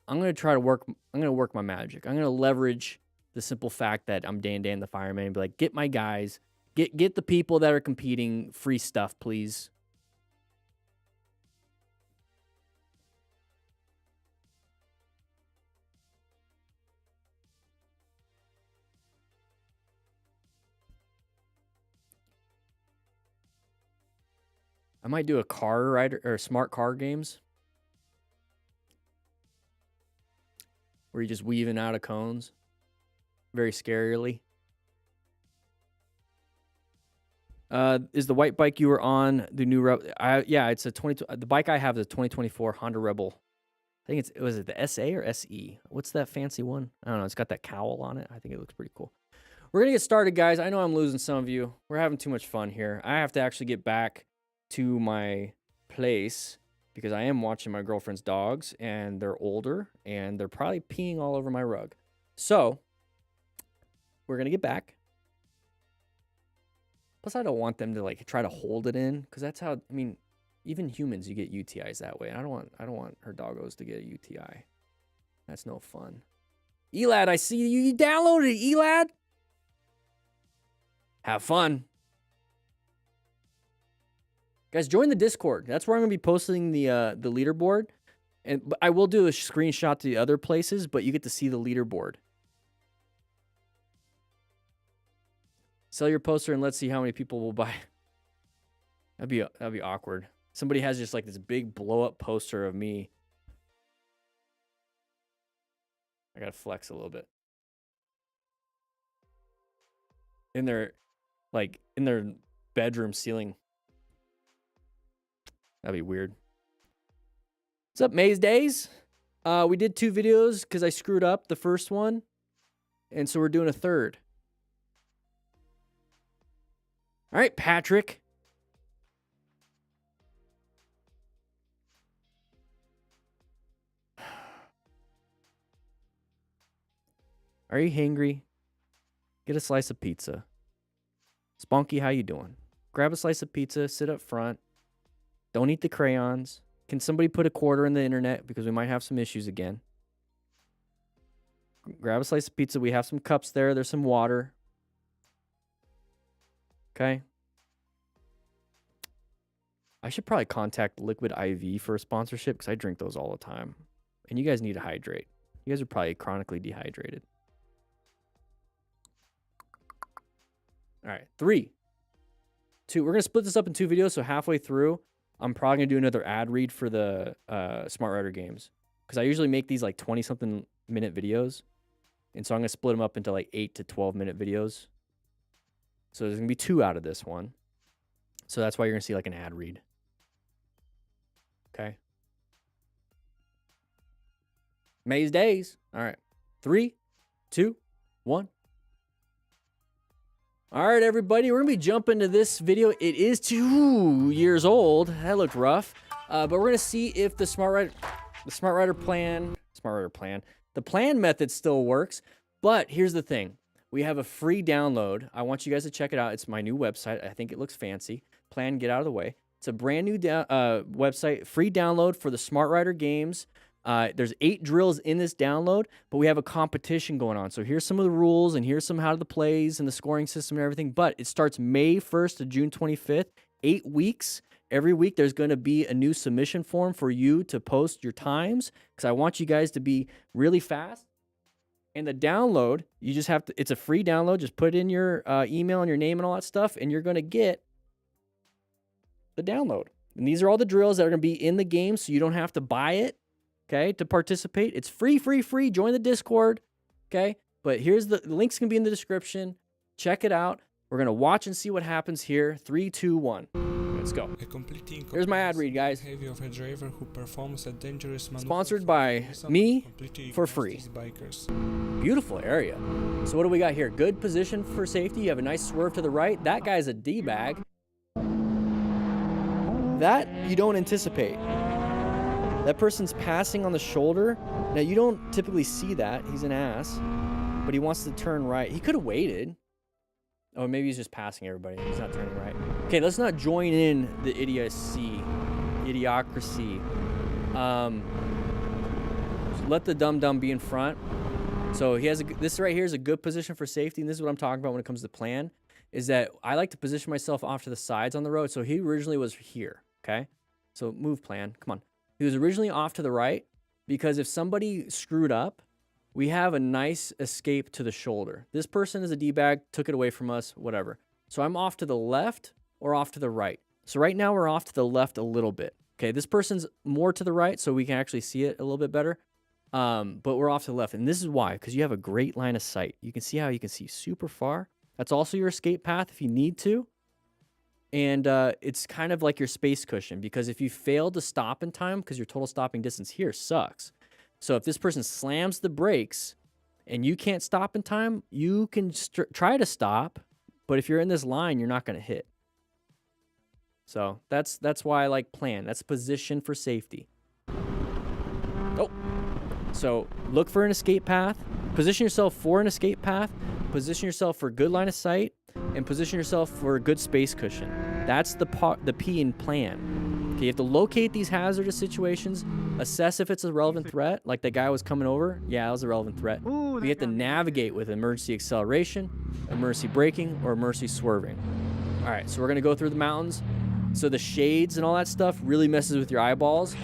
I'm going to try to work. I'm going to work my magic. I'm going to leverage the simple fact that I'm Dan the Fireman and be like, get my guys, get the people that are competing free stuff, please. I might do a car rider or smart car games where you just weaving out of cones very scarily. Is the white bike you were on the new yeah, it's a the bike I have is a 2024 Honda Rebel. I think was it the SA or SE? What's that fancy one? I don't know. It's got that cowl on it. I think it looks pretty cool. We're going to get started, guys. I know I'm losing some of you. We're having too much fun here. I have to actually get back to my place because I am watching my girlfriend's dogs and they're older and they're probably peeing all over my rug. So we're going to get back. Plus, I don't want them to like try to hold it in because that's how, I mean, even humans, you get UTIs that way. And I don't want her doggos to get a UTI. That's no fun. Elad, I see you downloaded it, Elad. Have fun. Guys, join the Discord. That's where I'm going to be posting the leaderboard. And I will do a screenshot to the other places, but you get to see the leaderboard. Sell your poster and let's see how many people will buy. That'd be awkward. Somebody has just like this big blow up poster of me. I got to flex a little bit. In their bedroom ceiling. That'd be weird. What's up, Maze Days? We did 2 videos because I screwed up the first one. And so we're doing a third. All right, Patrick. Are you hungry? Get a slice of pizza. Spunky, how you doing? Grab a slice of pizza, sit up front. Don't eat the crayons. Can somebody put a quarter in the internet because we might have some issues again? Grab a slice of pizza. We have some cups there. There's some water. Okay. I should probably contact Liquid IV for a sponsorship because I drink those all the time. And you guys need to hydrate. You guys are probably chronically dehydrated. All right. 3, 2. We're going to split this up in 2 videos. So halfway through, I'm probably going to do another ad read for the Smart Rider games. Because I usually make these like 20-something minute videos. And so I'm going to split them up into like 8 to 12-minute videos. So there's going to be 2 out of this one. So that's why you're going to see like an ad read. Okay. Maze Days. All right. 3, 2, 1. All right, everybody. We're going to be jumping to this video. It is 2 years old. That looked rough. But we're going to see if the Smart Rider plan, the plan method still works. But here's the thing. We have a free download. I want you guys to check it out. It's my new website. I think it looks fancy. Plan, get out of the way. It's a brand new website, free download for the Smart Rider games. There's 8 drills in this download, but we have a competition going on. So here's some of the rules, and here's some how the plays and the scoring system and everything. But it starts May 1st to June 25th, 8 weeks. Every week there's going to be a new submission form for you to post your times because I want you guys to be really fast. And the download, you just have to, it's a free download. Just put in your email and your name and all that stuff, and you're going to get the download. And these are all the drills that are going to be in the game, so you don't have to buy it, okay, to participate. It's free, free, free. Join the Discord, okay? But here's the link's going to be in the description. Check it out. We're going to watch and see what happens here. 3, 2, 1. Let's go. A completely Here's my ad read, guys. behavior of a driver who performs a dangerous maneuver Sponsored for by no reason me completely for ignores free. these bikers. Beautiful area. So what do we got here? Good position for safety. You have a nice swerve to the right. That guy's a D-bag. That you don't anticipate. That person's passing on the shoulder. Now, you don't typically see that. He's an ass. But he wants to turn right. He could have waited. Oh, maybe he's just passing everybody. He's not turning right. Okay, let's not join in the idiocracy. Let the dumb be in front. So he has this right here is a good position for safety, and this is what I'm talking about when it comes to plan, is that I like to position myself off to the sides on the road. So he originally was here, okay? So move plan, come on. He was originally off to the right because if somebody screwed up, we have a nice escape to the shoulder. This person is a D-bag, took it away from us, whatever. So I'm off to the left or off to the right. So right now we're off to the left a little bit. Okay, this person's more to the right, so we can actually see it a little bit better. But we're off to the left, and this is why, because you have a great line of sight. You can see how you can see super far. That's also your escape path if you need to. And it's kind of like your space cushion, because if you fail to stop in time, because your total stopping distance here sucks. So if this person slams the brakes and you can't stop in time, you can try to stop, but if you're in this line, you're not going to hit. So that's why I like plan. That's position for safety. Oh. So look for an escape path, position yourself for an escape path, position yourself for good line of sight, and position yourself for a good space cushion. That's the P in plan. Okay, you have to locate these hazardous situations, assess if it's a relevant threat, like that guy was coming over. Yeah, that was a relevant threat. Ooh, We have to navigate with emergency acceleration, emergency braking, or emergency swerving. All right, so we're gonna go through the mountains. So the shades and all that stuff really messes with your eyeballs.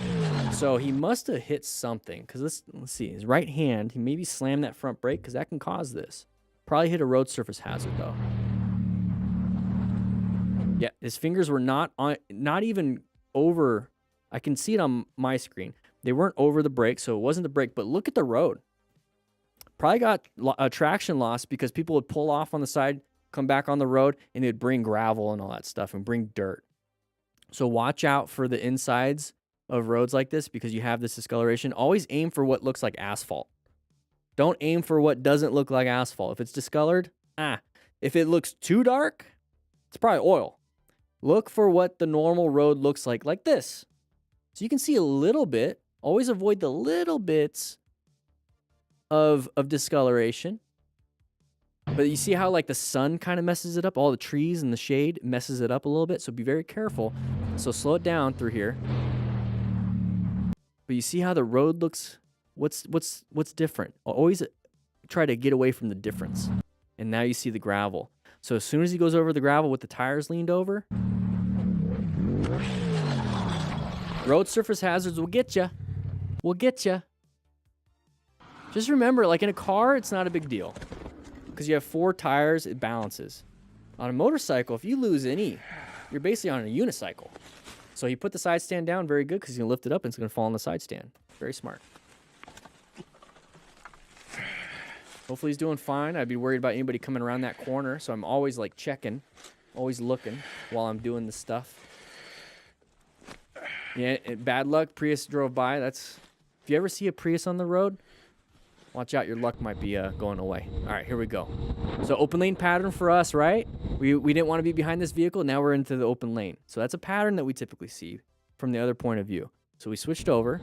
So he must have hit something, because let's see, his right hand, he maybe slammed that front brake, because that can cause this. Probably hit a road surface hazard though. Yeah, his fingers were not even over. I can see it on my screen. They weren't over the brake, so it wasn't the brake, but look at the road. Probably got a traction loss because people would pull off on the side, come back on the road, and they'd bring gravel and all that stuff and bring dirt. So watch out for the insides of roads like this because you have this discoloration. Always aim for what looks like asphalt. Don't aim for what doesn't look like asphalt. If it's discolored, If it looks too dark, it's probably oil. Look for what the normal road looks like this. So you can see a little bit. Always avoid the little bits of discoloration. But you see how like the sun kind of messes it up? All the trees and the shade messes it up a little bit. So be very careful. So slow it down through here. But you see how the road looks? What's different? Always try to get away from the difference. And now you see the gravel. So as soon as he goes over the gravel with the tires leaned over, road surface hazards will get you. Will get you. Just remember, like in a car, it's not a big deal. Because you have 4 tires, it balances. On a motorcycle, if you lose any, you're basically on a unicycle. So he put the side stand down very good because he's going to lift it up and it's going to fall on the side stand. Very smart. Hopefully he's doing fine. I'd be worried about anybody coming around that corner. So I'm always like checking, always looking while I'm doing this stuff. Yeah, bad luck. Prius drove by. If you ever see a Prius on the road, watch out, your luck might be going away. All right, here we go. So open lane pattern for us, right? We didn't want to be behind this vehicle. Now we're into the open lane. So that's a pattern that we typically see from the other point of view. So we switched over.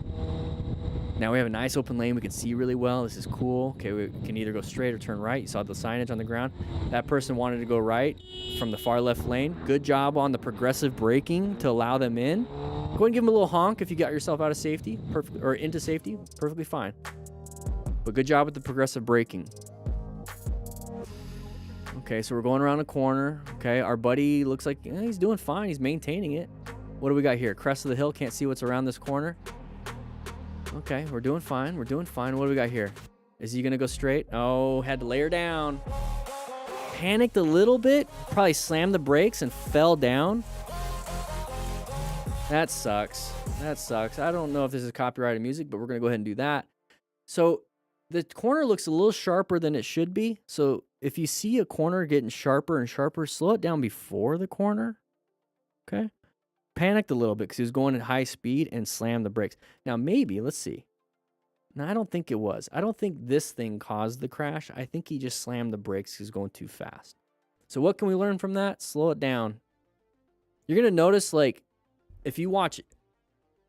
Now we have a nice open lane. We can see really well. This is cool. Okay, we can either go straight or turn right. You saw the signage on the ground. That person wanted to go right from the far left lane. Good job on the progressive braking to allow them in. Go ahead and give them a little honk if you got yourself out of safety, or into safety. Perfectly fine. But good job with the progressive braking. Okay, so we're going around a corner. Okay, our buddy looks like he's doing fine. He's maintaining it. What do we got here? Crest of the hill. Can't see what's around this corner. Okay, we're doing fine. We're doing fine. What do we got here? Is he going to go straight? Oh, had to lay her down. Panicked a little bit. Probably slammed the brakes and fell down. That sucks. That sucks. I don't know if this is copyrighted music, but we're going to go ahead and do that. So the corner looks a little sharper than it should be. So if you see a corner getting sharper and sharper, slow it down before the corner. Okay. panicked a little bit because he was going at high speed and slammed the brakes. Now, maybe, let's see. No, I don't think it was. I don't think this thing caused the crash. I think he just slammed the brakes because he was going too fast. So what can we learn from that? Slow it down. You're going to notice, like, if you watch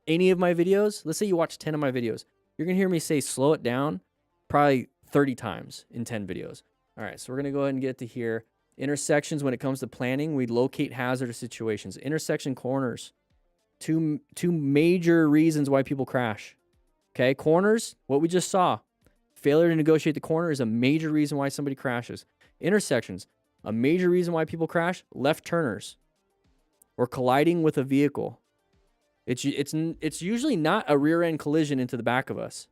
any of my videos, let's say you watch 10 of my videos, you're going to hear me say slow it down probably 30 times in 10 videos. All right, so we're going to go ahead and get to here. Intersections, when it comes to planning, we locate hazardous situations. Intersection corners, two major reasons why people crash. Okay, corners, what we just saw. Failure to negotiate the corner is a major reason why somebody crashes. Intersections, a major reason why people crash. Left turners or colliding with a vehicle. It's usually not a rear end collision into the back of us.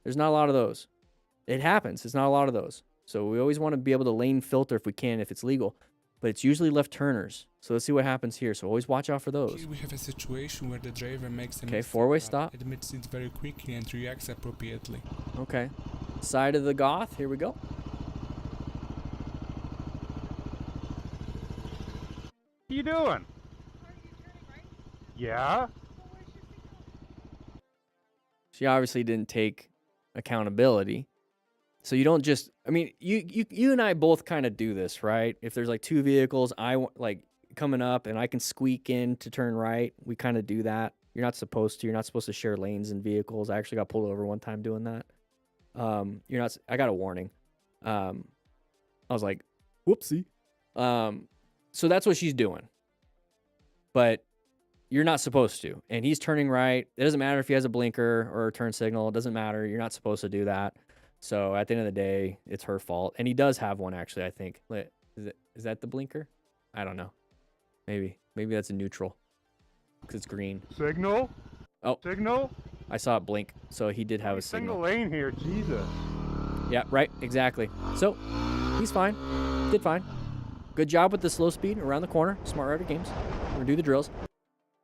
There's not a lot of those. It happens. It's not a lot of those. So we always want to be able to lane filter if we can, if it's legal. But it's usually left turners. So let's see what happens here. So always watch out for those. Here we have a situation where the driver makes a Okay, mistake, four-way but stop. admits it very quickly and reacts appropriately. Okay. Side of the Goth. Here we go. What are you doing? Yeah? She obviously didn't take accountability. So you don't just, I mean, you and I both kind of do this, right? If there's like two vehicles, like coming up and I can squeak in to turn right, we kind of do that. You're not supposed to. You're not supposed to share lanes in vehicles. I actually got pulled over one time doing that. I got a warning. I was like, whoopsie. So that's what she's doing. But you're not supposed to. And he's turning right. It doesn't matter if he has a blinker or a turn signal. It doesn't matter. You're not supposed to do that. So at the end of the day, it's her fault. And he does have one, actually, I think. Is that the blinker? I don't know. Maybe that's a neutral because it's green. Signal? Oh. Signal? I saw it blink. So he did have a Single signal. lane here, Jesus. Yeah, right. Exactly. So he's fine. Did fine. Good job with the slow speed around the corner. Smart Rider Games. We're going to do the drills.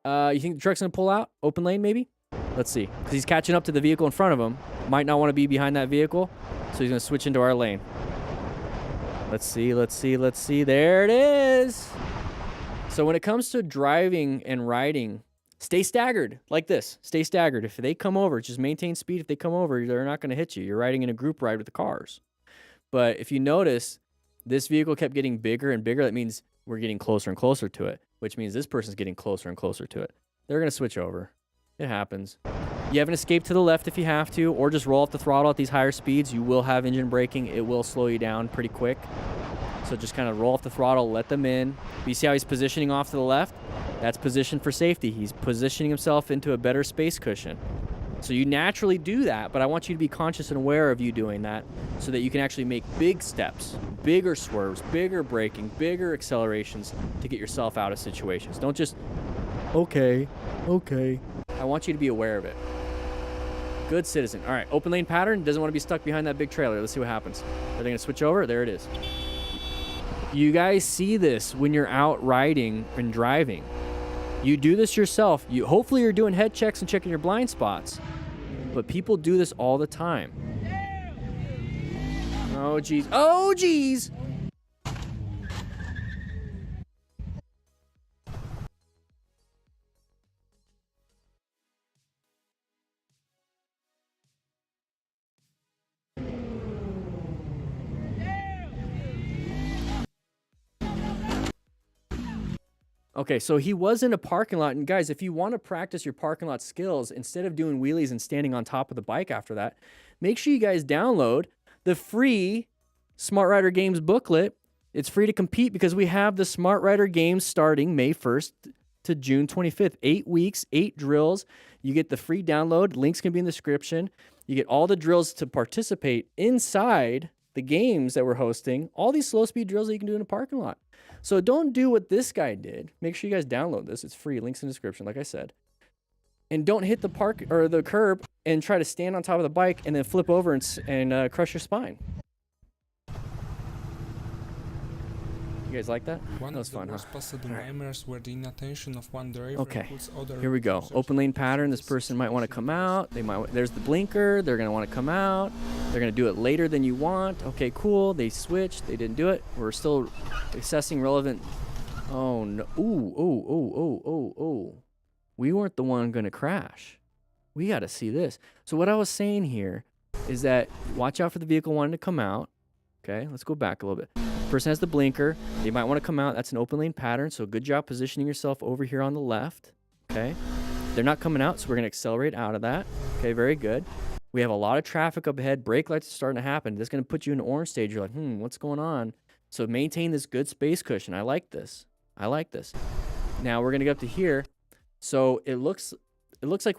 You think the truck's going to pull out? Open lane, maybe? Let's see. Because he's catching up to the vehicle in front of him. Might not want to be behind that vehicle. So he's going to switch into our lane. Let's see. There it is. So when it comes to driving and riding, stay staggered like this. Stay staggered. If they come over, just maintain speed. If they come over, they're not going to hit you. You're riding in a group ride with the cars. But if you notice, this vehicle kept getting bigger and bigger. That means we're getting closer and closer to it, which means this person's getting closer and closer to it. They're going to switch over. It happens. You have an escape to the left if you have to, or just roll off the throttle at these higher speeds. You will have engine braking. It will slow you down pretty quick. So just kind of roll off the throttle, let them in. But you see how he's positioning off to the left? That's position for safety. He's positioning himself into a better space cushion. So you naturally do that, but I want you to be conscious and aware of you doing that so that you can actually make big steps, bigger swerves, bigger braking, bigger accelerations to get yourself out of situations. Don't just, okay. I want you to be aware of it. Good citizen. All right, open lane pattern. Doesn't want to be stuck behind that big trailer. Let's see what happens. Are they going to switch over? There it is. You guys see this when you're out riding and driving. You do this yourself. Hopefully you're doing head checks and checking your blind spots. But people do this all the time. Oh, geez. Oh, geez. Okay, so he was in a parking lot. And guys, if you want to practice your parking lot skills, instead of doing wheelies and standing on top of the bike after that, make sure you guys download the free Smart Rider Games booklet. It's free to compete because we have the Smart Rider Games starting May 1st to June 25th. 8 weeks, 8 drills. You get the free download. Links can be in the description. You get all the drills to participate inside the games that we're hosting. All these slow speed drills that you can do in a parking lot. So don't do what this guy did. Make sure you guys download this. It's free. Links in the description, like I said. And don't hit the park or the curb and try to stand on top of the bike and then flip over and crush your spine. You guys like that? One That was of the fun, huh? worst possible nightmares were the inattention of one driver. Okay, puts other here we go. users Open lane in pattern. This serious person might want to come situations. out. There's the blinker. They're going to want to come out. They're going to do it later than you want. Okay, cool. They switched. They didn't do it. We're still assessing relevant Oh no! Ooh, oh, oh, oh, oh, oh! We weren't the one gonna crash. We got to see this. So what I was saying here is that watch out for the vehicle wanting to come out. Okay, let's go back a little bit. Person has the blinker. They might want to come out. That's an open lane pattern. So good job positioning yourself over here on the left. Okay, they're not coming out, so we're gonna accelerate out of that. Okay, very good. We have a lot of traffic up ahead. Brake lights are starting to happen. That's gonna put you in an orange stage. You're like, what's going on? So maintain this good space cushion. I like this. I like this. Now we're gonna get up to here. So it looks like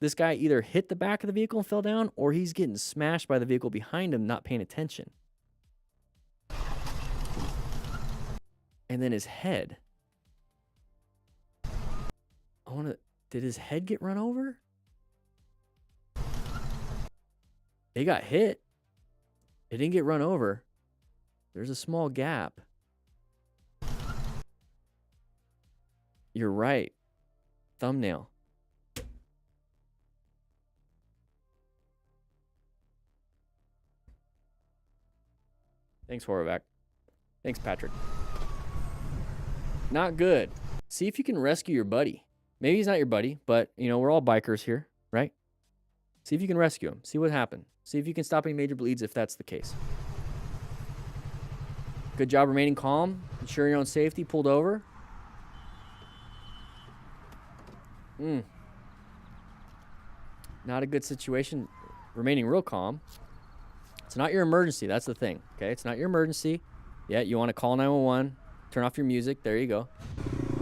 this guy either hit the back of the vehicle and fell down, or he's getting smashed by the vehicle behind him, not paying attention. And then his head. Did his head get run over? They got hit. It didn't get run over. There's a small gap. You're right. Thumbnail. Thanks, Horvath. Thanks, Patrick. Not good. See if you can rescue your buddy. Maybe he's not your buddy, but, you know, we're all bikers here, right? See if you can rescue him. See what happened. See if you can stop any major bleeds if that's the case. Good job remaining calm. Ensuring your own safety. Pulled over. Not a good situation. Remaining real calm. It's not your emergency. That's the thing. Okay, it's not your emergency. Yeah, you want to call 911. Turn off your music. There you go.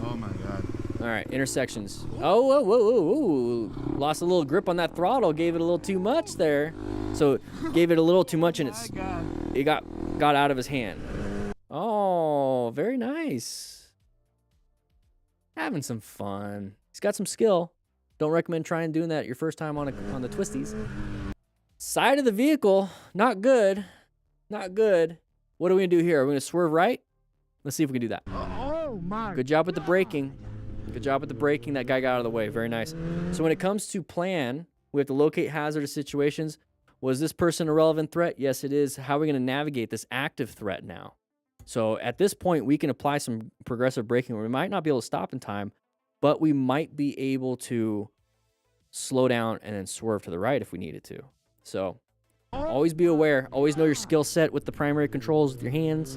Oh my God. All right, intersections. Oh, whoa, whoa, whoa, whoa. Lost a little grip on that throttle. Gave it a little too much there. So gave it a little too much, and it got out of his hand. Oh, very nice. Having some fun. He's got some skill. Don't recommend trying doing that your first time on the twisties. Side of the vehicle, not good. Not good. What are we gonna do here? Are we gonna swerve right? Let's see if we can do that. Oh my. Good job with the braking. Good job with the braking. That guy got out of the way. Very nice. So when it comes to plan, we have to locate hazardous situations. Was this person a relevant threat? Yes, it is. How are we gonna navigate this active threat now? So at this point, we can apply some progressive braking. We might not be able to stop in time, but we might be able to slow down and then swerve to the right if we needed to. So always be aware. Always know your skill set with the primary controls with your hands.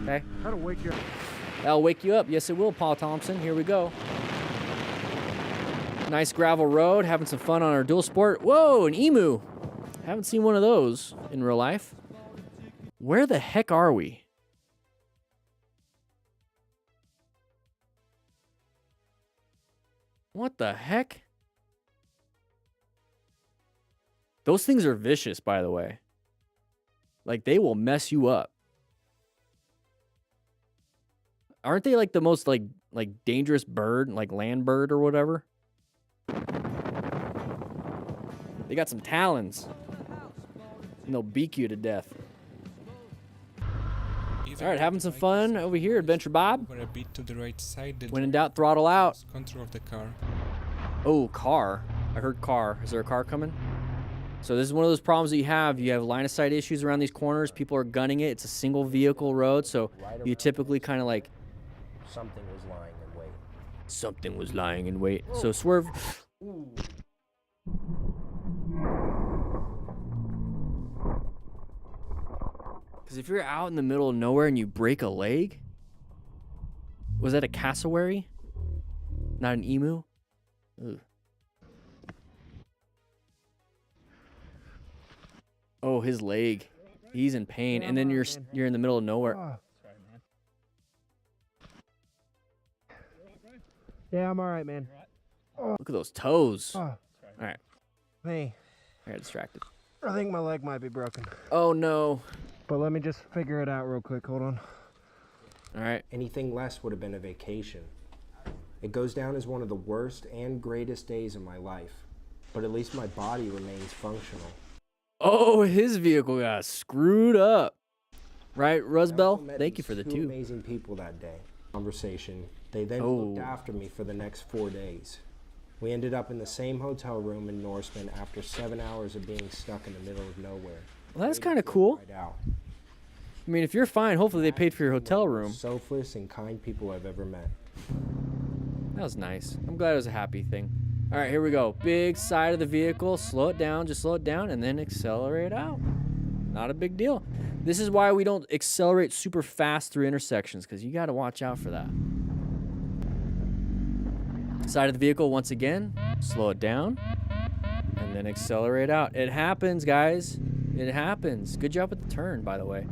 Okay? That'll wake you up. That'll wake you up. Yes, it will, Paul Thompson. Here we go. Nice gravel road. Having some fun on our dual sport. Whoa, an emu. Haven't seen one of those in real life. Where the heck are we? What the heck? Those things are vicious, by the way. Like, they will mess you up. Aren't they like the most like dangerous bird, like land bird or whatever? They got some talons. And they'll beak you to death. All right, having some fun over here, Adventure Bob. A bit to the right side. When in doubt, throttle out. Control of the car. Oh, car. I heard car. Is there a car coming? So this is one of those problems that you have. You have line of sight issues around these corners. People are gunning it. It's a single vehicle road, so you typically kind of like... Something was lying in wait. Something was lying in wait. So swerve. Because if you're out in the middle of nowhere and you break a leg... Was that a cassowary? Not an emu? Ugh. Oh, his leg. He's in pain. And then you're in the middle of nowhere. Sorry, man. Yeah, I'm all right, man. Look at those toes. Sorry, All right. Hey, I got distracted. I think my leg might be broken. Oh, no. But let me just figure it out real quick. Hold on. All right. Anything less would have been a vacation. It goes down as one of the worst and greatest days of my life. But at least my body remains functional. Oh, his vehicle got screwed up. Right, Rosbell? Thank you for the two two. amazing people that day. Conversation. They then looked after me for the next 4 days. We ended up in the same hotel room in Norseman after 7 hours of being stuck in the middle of nowhere. Well, that's kind of cool. Right out. I mean, if you're fine, hopefully they paid for your hotel room. Selfless and kind people I've ever met. That was nice. I'm glad it was a happy thing. All right, here we go. Big side of the vehicle. Slow it down. Just slow it down and then accelerate out. Not a big deal. This is why we don't accelerate super fast through intersections, because you got to watch out for that. Side of the vehicle, once again, slow it down and then accelerate out. It happens, guys. It happens. Good job with the turn, by the way.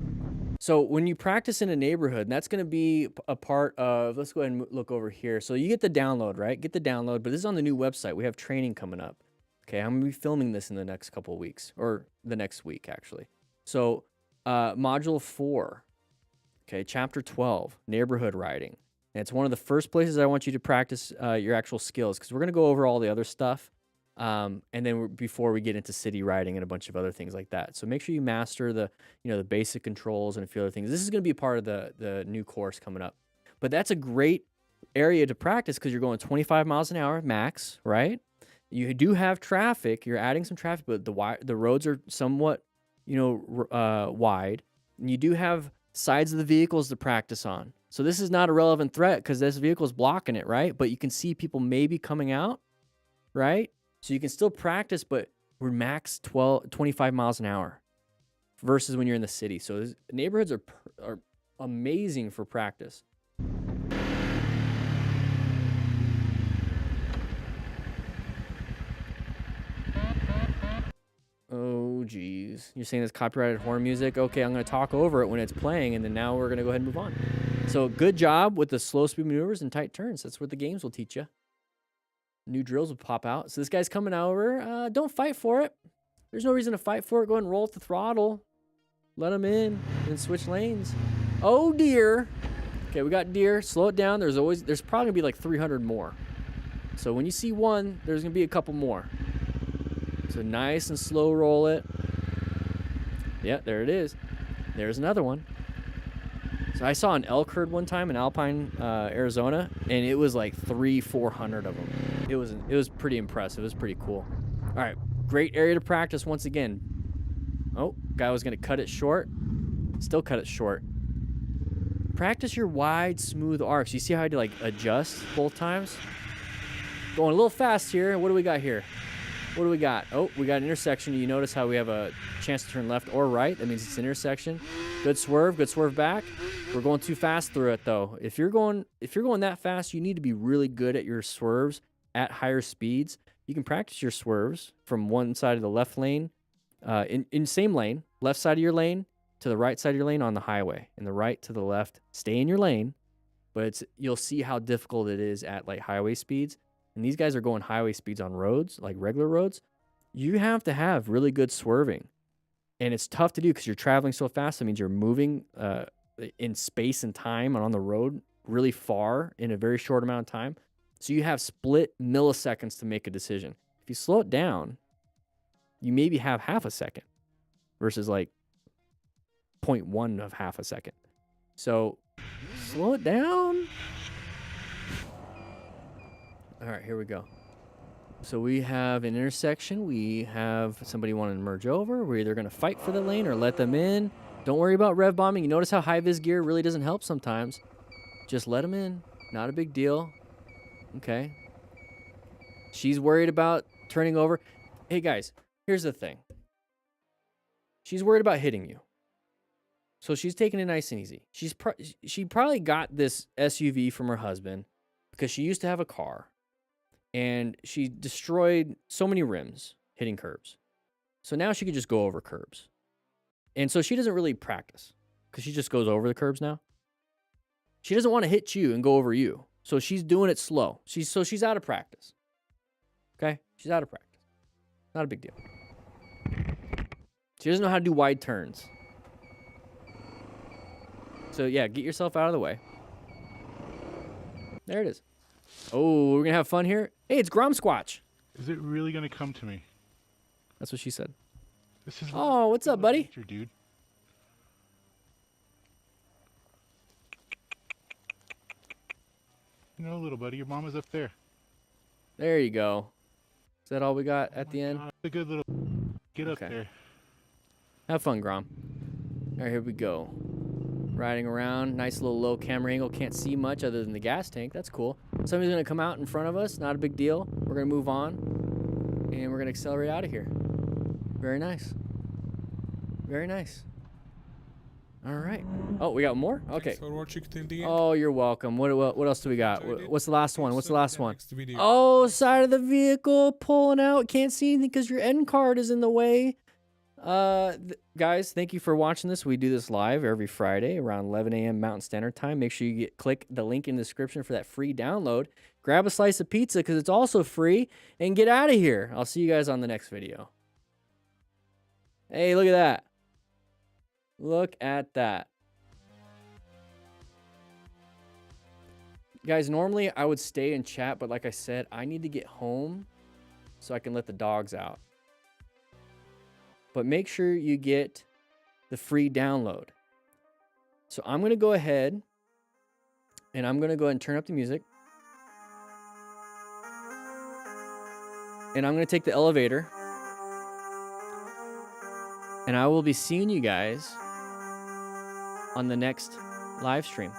So when you practice in a neighborhood, that's going to be a part of, let's go ahead and look over here. So you get the download, right? Get the download, but this is on the new website. We have training coming up. Okay, I'm going to be filming this in the next couple of weeks, or the next week, actually. So module 4, okay, chapter 12, neighborhood riding. And it's one of the first places I want you to practice your actual skills, because we're going to go over all the other stuff. And then before we get into city riding and a bunch of other things like that. So make sure you master the, the basic controls and a few other things. This is going to be a part of the new course coming up. But that's a great area to practice because you're going 25 miles an hour max, right? You do have traffic. You're adding some traffic, but the roads are somewhat, wide. And you do have sides of the vehicles to practice on. So this is not a relevant threat because this vehicle is blocking it, right? But you can see people maybe coming out, right? So you can still practice, but we're max 25 miles an hour versus when you're in the city. So neighborhoods are amazing for practice. Oh, geez. You're saying it's copyrighted horror music? Okay, I'm going to talk over it when it's playing, and then now we're going to go ahead and move on. So good job with the slow speed maneuvers and tight turns. That's what the games will teach you. New drills will pop out. So this guy's coming over. Don't fight for it. There's no reason to fight for it. Go ahead and roll at the throttle. Let him in and switch lanes. Oh, dear. Okay, we got deer. Slow it down. There's probably going to be like 300 more. So when you see one, there's going to be a couple more. So nice and slow roll it. Yeah, there it is. There's another one. So I saw an elk herd one time in Alpine, Arizona, and it was like 300-400 of them. It was pretty impressive. It was pretty cool. All right, great area to practice once again. Oh, guy was gonna cut it short. Still cut it short. Practice your wide, smooth arcs. You see how I had to like adjust both times? Going a little fast here. What do we got here? What do we got? Oh, we got an intersection. You notice how we have a chance to turn left or right. That means it's an intersection. Good swerve back. We're going too fast through it though. If you're going that fast, you need to be really good at your swerves at higher speeds. You can practice your swerves from one side of the left lane, in same lane, left side of your lane to the right side of your lane on the highway, and the right to the left. Stay in your lane, but you'll see how difficult it is at like highway speeds. And these guys are going highway speeds on roads, like regular roads. You have to have really good swerving. And it's tough to do because you're traveling so fast. That means you're moving in space and time and on the road really far in a very short amount of time. So you have split milliseconds to make a decision. If you slow it down, you maybe have half a second versus like 0.1 of half a second. So slow it down. All right, here we go. So we have an intersection. We have somebody wanting to merge over. We're either going to fight for the lane or let them in. Don't worry about rev bombing. You notice how high-vis gear really doesn't help sometimes. Just let them in. Not a big deal. Okay. She's worried about turning over. Hey, guys, here's the thing. She's worried about hitting you. So she's taking it nice and easy. She probably got this SUV from her husband because she used to have a car. And she destroyed so many rims hitting curbs. So now she could just go over curbs. And so she doesn't really practice because she just goes over the curbs now. She doesn't want to hit you and go over you. So she's doing it slow. She's out of practice. Okay? She's out of practice. Not a big deal. She doesn't know how to do wide turns. So yeah, get yourself out of the way. There it is. Oh, we're going to have fun here? Hey, it's Grom Squatch. Is it really going to come to me? That's what she said. This is oh, what's up, buddy? nature, dude. You know, little buddy, your mama's up there. There you go. Is that all we got at the end? God, a good little... Get up Okay. there. Have fun, Grom. All right, here we go. riding around. Nice little low camera angle. Can't see much other than the gas tank. That's cool. Somebody's going to come out in front of us. Not a big deal. We're going to move on. And we're going to accelerate out of here. Very nice. Very nice. All right. Oh, we got more? Okay. Thanks for watching till the end. Oh, you're welcome. What else do we got? Enjoyed it? What's the last one? What's the last one? Next video. Oh, side of the vehicle pulling out. Can't see anything because your end card is in the way. Guys, thank you for watching this. We do this live every Friday around 11 a.m. Mountain Standard Time. Make sure you click the link in the description for that free download. Grab a slice of pizza because it's also free, and get out of here. I'll see you guys on the next video. Hey, look at that. Look at that. Guys, normally I would stay and chat, but like I said, I need to get home so I can let the dogs out. But make sure you get the free download. So I'm going to go ahead and I'm going to go ahead and turn up the music. And I'm going to take the elevator. And I will be seeing you guys on the next live stream.